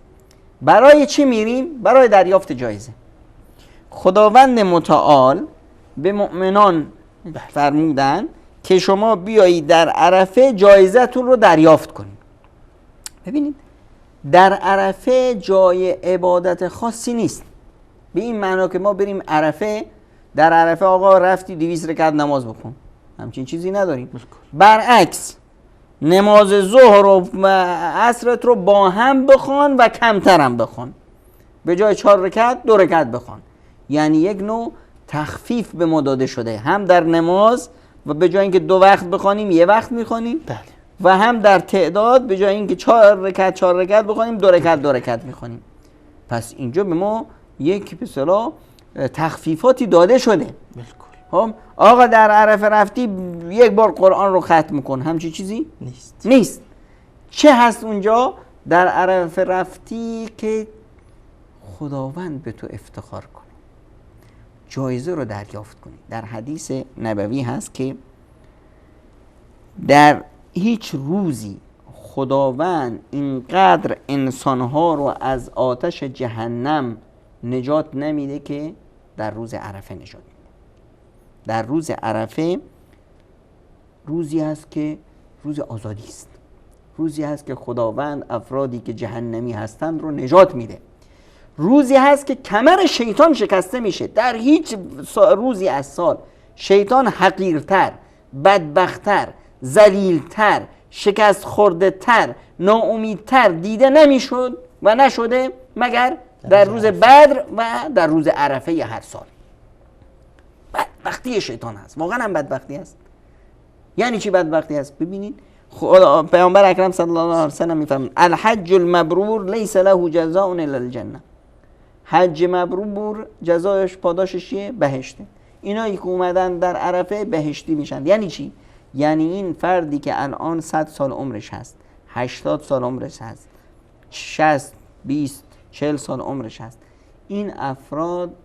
برای چی میریم؟ برای دریافت جایزه. خداوند متعال به مؤمنان فرمودن که شما بیایید در عرفه جایزتون رو دریافت کنید. ببینید در عرفه جای عبادت خاصی نیست، به این معنا که ما بریم عرفه، در عرفه آقا رفتی 200 رکعت نماز بکن، همچین چیزی نداریم. برعکس نماز ظهر و عصرت رو با هم بخوان و کمتر هم بخوان، به جای 4 رکعت 2 رکعت بخوان. یعنی یک نوع تخفیف به ما داده شده، هم در نماز و به جای اینکه 2 وقت بخوانیم 1 وقت میخوانیم، و هم در تعداد به جای اینکه 4 رکعت بخوانیم 2 رکعت میخوانیم. پس اینجا به ما یک به اصطلاح تخفیفاتی داده شده. خب آقا در عرفه رفتی 1 بار قرآن رو ختم کن، همچین چیزی نیست. چه هست اونجا؟ در عرفه رفتی که خداوند به تو افتخار کنه، جایزه رو دریافت کنی. در حدیث نبوی هست که در هیچ روزی خداوند اینقدر انسانها رو از آتش جهنم نجات نمیده که در روز عرفه نجات میده. در روز عرفه روزی هست که روز آزادی است، روزی هست که خداوند افرادی که جهنمی هستند رو نجات میده، روزی هست که کمر شیطان شکسته میشه. در هیچ روزی از سال شیطان حقیرتر، بدبختتر، ذلیلتر، شکست خورده تر، ناامیدتر دیده نمیشد و نشده مگر در روز بدر و در روز عرفه هر سال. بدبختی شیطان هست، واقعا هم بدبختی هست. یعنی چی بدبختی هست؟ ببینید پیامبر اکرم صلی الله علیه و سلم میفرمایند الحج المبرور لیس له جزاء الا الجنه. حج مبرور جزایش پاداشش چیه؟ بهشته. اینایی که اومدن در عرفه بهشتی میشن. یعنی چی؟ یعنی این فردی که الان 100 سال عمرش هست، 80 سال عمرش هست، 60 20 40 سال عمرش هست، این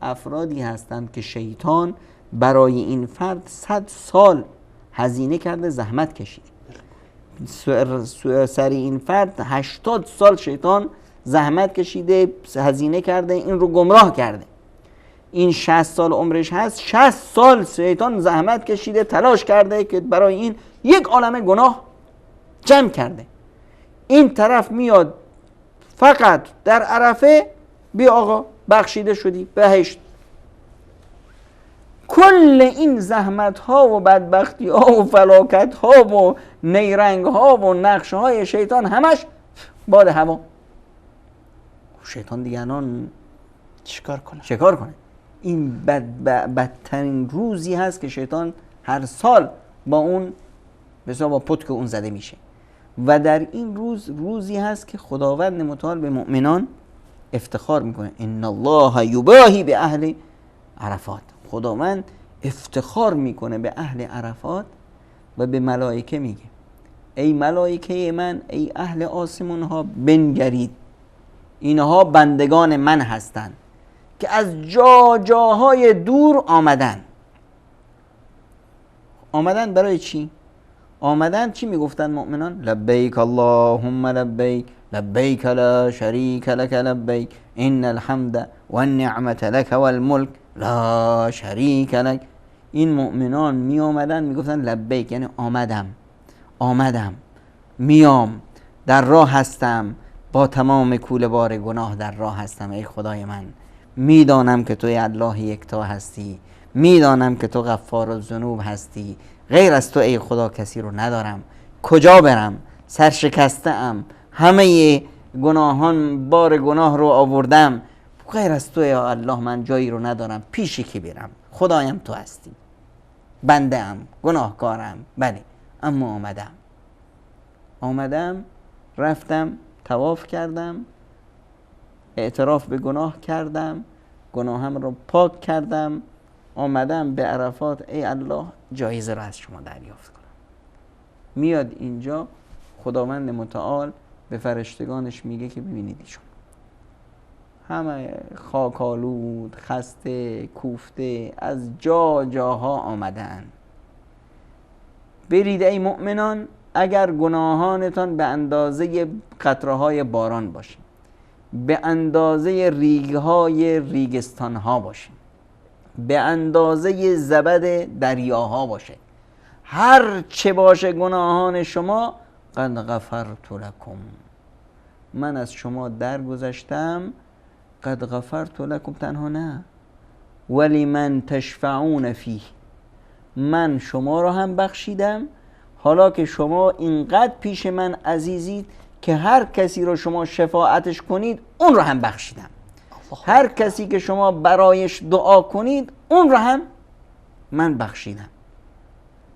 افرادی هستند که شیطان برای این فرد 100 سال هزینه کرده، زحمت کشیده. سر این فرد 80 سال شیطان زحمت کشیده، هزینه کرده، این رو گمراه کرده. این 60 سال عمرش هست، 60 سال شیطان زحمت کشیده، تلاش کرده که برای این یک عالمه گناه جمع کرده. این طرف میاد فقط در عرفه، بی آقا بخشیده شدی، بهشت. کل این زحمت ها و بدبختی ها و فلاکت ها و نیرنگ ها و نقش های شیطان همش باد هوا. شیطان دیگه الان چیکار کنه؟ این بدترین روزی هست که شیطان هر سال با اون با پتک اون زده میشه. و در این روزی هست که خداوند متعال به مؤمنان افتخار میکنه. ان الله یباهی به اهل عرفات. خداوند افتخار میکنه به اهل عرفات و به ملائکه میگه ای ملائکه من، ای اهل آسمان ها، بنگرید، اینها بندگان من هستند که از جاهای دور آمدن برای چی؟ آمدن چی میگفتن مؤمنان؟ لبیک اللهم لبیک، لبیک لا شریک لک لبیک، ان الحمد والنعمت لک والملک لا شریک لک. این مؤمنان می آمدن میگفتن لبیک، یعنی آمدم میام، در راه هستم، با تمام کوله بار گناه در راه هستم. ای خدای من، میدانم که توی الله یکتا هستی، میدانم که تو غفار الذنوب هستی، غیر از تو ای خدا کسی رو ندارم. کجا برم؟ سرشکسته ام، همه گناهان بار گناه رو آوردم، غیر از تو یا الله من جایی رو ندارم. پیشی که برم؟ خدایم تو هستی، بنده ام، گناهکارم، بله، اما آمدم رفتم طواف کردم، اعتراف به گناه کردم، گناهم رو پاک کردم، آمدم به عرفات. ای الله جایزه رو از شما دریافت کنم. میاد اینجا خداوند متعال به فرشتگانش میگه که ببینید ایشون همه خاکالود، خسته، کوفته، از جاها آمدن. برید ای مؤمنان، اگر گناهانتان به اندازه قطره‌های باران باشه، به اندازه ریگ‌های ریگستان‌ها باشه، به اندازه زبد دریاها باشه، هر چه باشه گناهان شما، قد غفرت لکم، من از شما درگذشتم. قد غفرت لکم تنها نه، ولی من تشفعون فیه، من شما را هم بخشیدم، حالا که شما اینقدر پیش من عزیزید که هر کسی رو شما شفاعتش کنید اون رو هم بخشیدم. هر کسی که شما برایش دعا کنید اون رو هم من بخشیدم.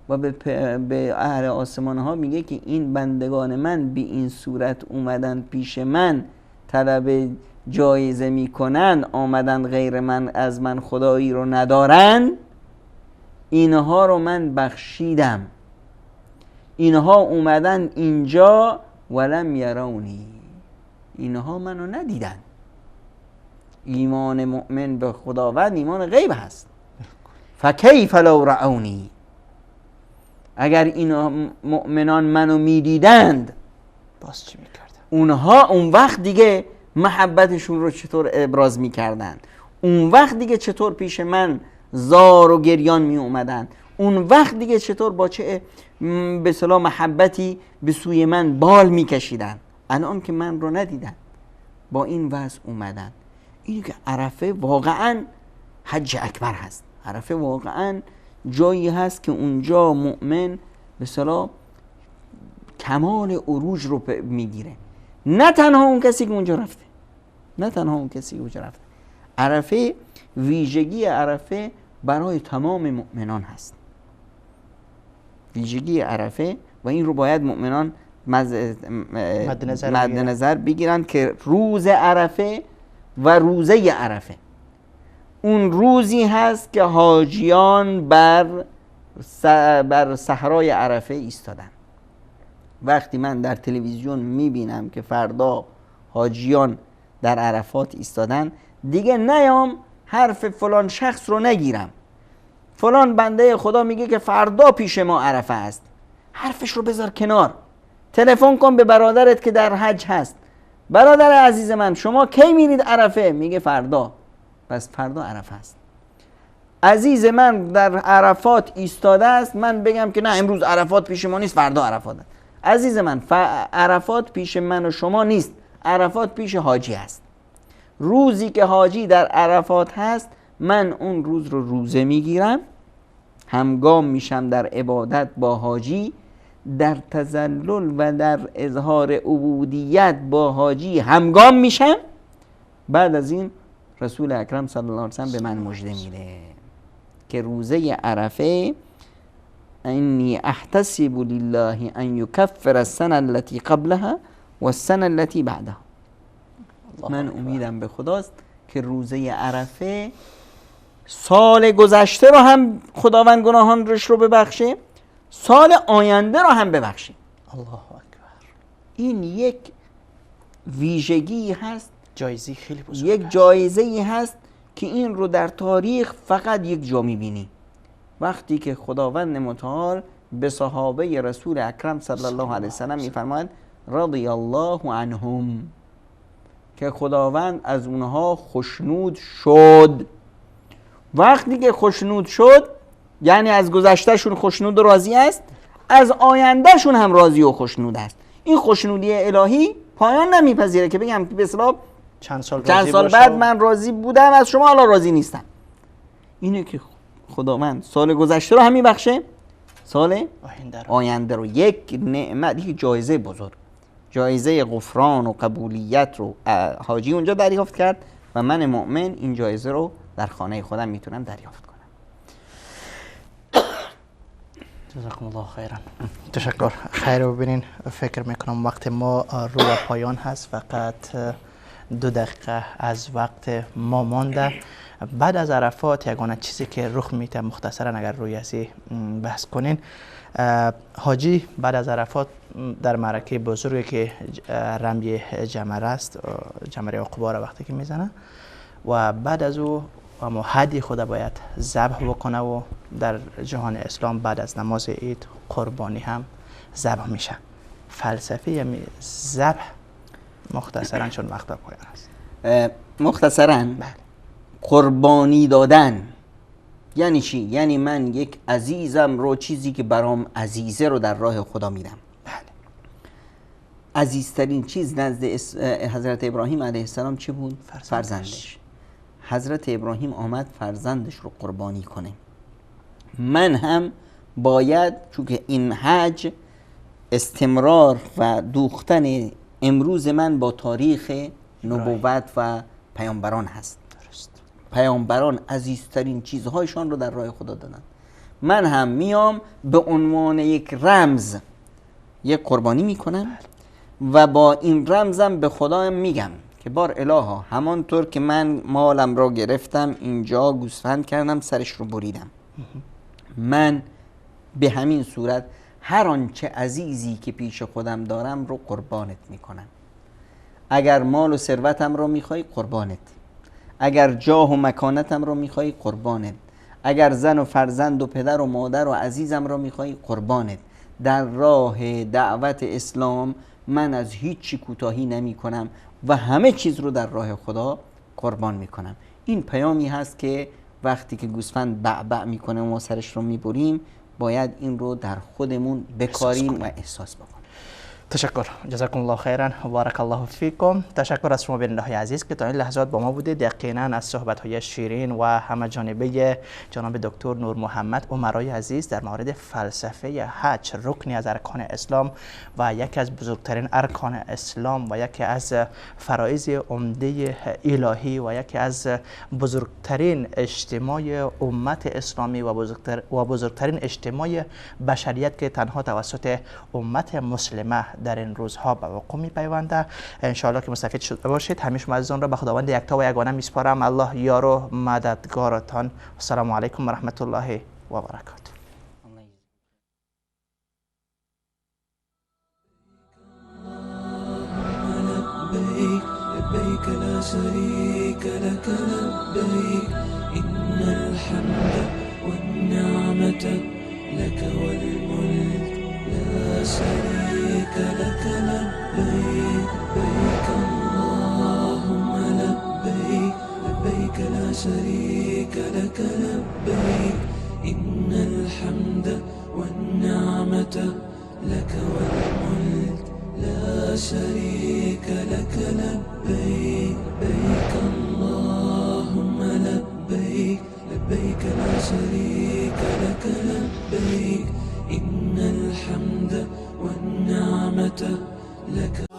و به اهل آسمان ها میگه که این بندگان من به این صورت اومدن پیش من، طلب جایزه میکنن، آمدن غیر من از من خدایی رو ندارن، اینها رو من بخشیدم. اینها اومدن اینجا ولم یرونی، اینها منو ندیدن. ایمان مؤمن به خداوند ایمان غیب هست. فکیف لو رعونی، اگر این مؤمنان منو میدیدند باز چی میکردن؟ اونها اون وقت دیگه محبتشون رو چطور ابراز میکردن، اون وقت دیگه چطور پیش من زار و گریان می اومدن، اون وقت دیگه چطور با چه به اصطلاح محبتی به سوی من بال میکشیدن. الان که من رو ندیدن با این وضع اومدن. اینی که عرفه واقعا حج اکبر هست. عرفه واقعا جایی هست که اونجا مؤمن به اصطلاح کمال عروج رو میگیره. نه تنها اون کسی که اونجا رفته، نه تنها اون کسی که اونجا رفته. عرفه، ویژگی عرفه برای تمام مؤمنان هست. ویژگی عرفه و این رو باید مؤمنان مد نظر بگیرن که روز عرفه و روزه عرفه اون روزی هست که حاجیان بر صحرای عرفه ایستادن. وقتی من در تلویزیون میبینم که فردا حاجیان در عرفات ایستادن، دیگه نیام حرف فلان شخص رو نگیرم. فلان بنده خدا میگه که فردا پیش ما عرفه است، حرفش رو بذار کنار. تلفن کن به برادرت که در حج هست، برادر عزیز من شما کی میرید عرفه؟ میگه فردا. پس فردا عرفه است. عزیز من در عرفات ایستاده است، من بگم که نه امروز عرفات پیش ما نیست، فردا عرفات است. عزیز من عرفات پیش من و شما نیست، عرفات پیش حاجی است. روزی که حاجی در عرفات هست من اون روز رو روزه میگیرم، همگام میشم در عبادت با حاجی، در تذلل و در اظهار عبودیت با حاجی همگام میشم. بعد از این رسول اکرم صلی الله علیه و سلم به من مژده میده که روزه عرفه انی احتسب لله ان یکفر السنه التي قبلها و السنه التي بعدها. من امیدم به خداست که روزه عرفه سال گذشته رو هم خداوند گناهانش رو ببخشه، سال آینده رو هم ببخشه. الله اکبر. این یک ویژگی هست، جایزه خیلی بزرگ، یک جایزه هست که این رو در تاریخ فقط یک جا میبینی. وقتی که خداوند متعال به صحابه رسول اکرم صلی الله علیه وسلم میفرماید رضی الله عنهم، که خداوند از اونها خوشنود شد. وقتی که خوشنود شد یعنی از گذشتهشون خوشنود و راضی است، از آیندهشون هم راضی و خوشنود است. این خوشنودی الهی پایان نمیپذیره که بگم به اصطلاح چند سال بعد من راضی بودم از شما الان راضی نیستم. اینه که خداوند سال گذشته رو هم میبخشه، سال آینده رو. یک نعمت، یک جایزه بزرگ، جایزه غفران و قبولیت رو حاجی اونجا دریافت کرد و من مؤمن این جایزه رو در خانه خودم میتونم دریافت کنم. جزاکم الله خیرا. تشکر. خیر. ببینین فکر میکنم وقت ما رو به پایان هست، فقط 2 دقیقه از وقت ما مانده. بعد از عرفات یگانه چیزی که رخ میده مختصرا اگر روی ازی بحث کنین، حاجی بعد از عرفات در معرکه بزرگی که رمی جمره است، جمره عقبا را وقتی که میزنه و بعد از او اما حدی خود باید ذبح بکنه و در جهان اسلام بعد از نماز عید قربانی هم ذبح میشه. فلسفه ذبح مختصرا چون وقت پایان است. مختصرا قربانی دادن یعنی چی؟ یعنی من یک عزیزم رو، چیزی که برام عزیزه رو در راه خدا میدم. عزیزترین چیز نزد حضرت ابراهیم علیه السلام چه بود؟ فرزندش. حضرت ابراهیم آمد فرزندش رو قربانی کنه. من هم باید، چون که این حج استمرار و دوختن امروز من با تاریخ نبوت و پیامبران هست. پیامبران عزیزترین چیزهایشان رو در راه خدا دادن. من هم میام به عنوان یک رمز یک قربانی میکنم و با این رمزم به خدا میگم که بار الها همانطور که من مالم را گرفتم اینجا گوسفند کردم سرش رو بریدم، من به همین صورت هر آنچه عزیزی که پیش خودم دارم رو قربانت میکنم. اگر مال و ثروتم رو میخوای قربانت، اگر جاه و مکانتم رو میخوای قربانت، اگر زن و فرزند و پدر و مادر و عزیزم رو میخوای قربانت. در راه دعوت اسلام من از هیچی کوتاهی نمی کنم و همه چیز رو در راه خدا قربان میکنم. این پیامی هست که وقتی که گوسفند بعبع میکنه و ما سرش رو میبریم باید این رو در خودمون بکاریم و احساس بکنیم. تشکر، جزاکم الله خیرا و بارک الله فیکم. تشکر از شما بیننده های عزیز که تا این لحظات با ما بودید. یقینا از صحبت های شیرین و همه جانبه جناب دکتر نور محمد عمرای عزیز در مورد فلسفه حج، رکنی از ارکان اسلام و یکی از بزرگترین ارکان اسلام و یکی از فرایض عمده الهی و یکی از بزرگترین اجتماع امت اسلامی و بزرگترین اجتماع بشریت که تنها توسط امت مسلمه در این روزها به وقوع می‌پیونده. انشاءالله که مستفید شده باشید. همیشه شما عزیزان را به خداوند یکتا و یگانه میسپارم. الله یار و مددگارتان. السلام علیکم و رحمت الله و برکاته. لبيك لبيك لا شريك لك لبيك إن الحمد والنعمة لك والملك لا شريك لك لبيك لبيك اللهم لبيك لبيك لا شريك لك لبيك إن الحمد والنعمة لك والملك لا شريك لك لبيك لبيك اللهم لبيك لبيك لا شريك لك لبيك إن الحمد والنعمة لك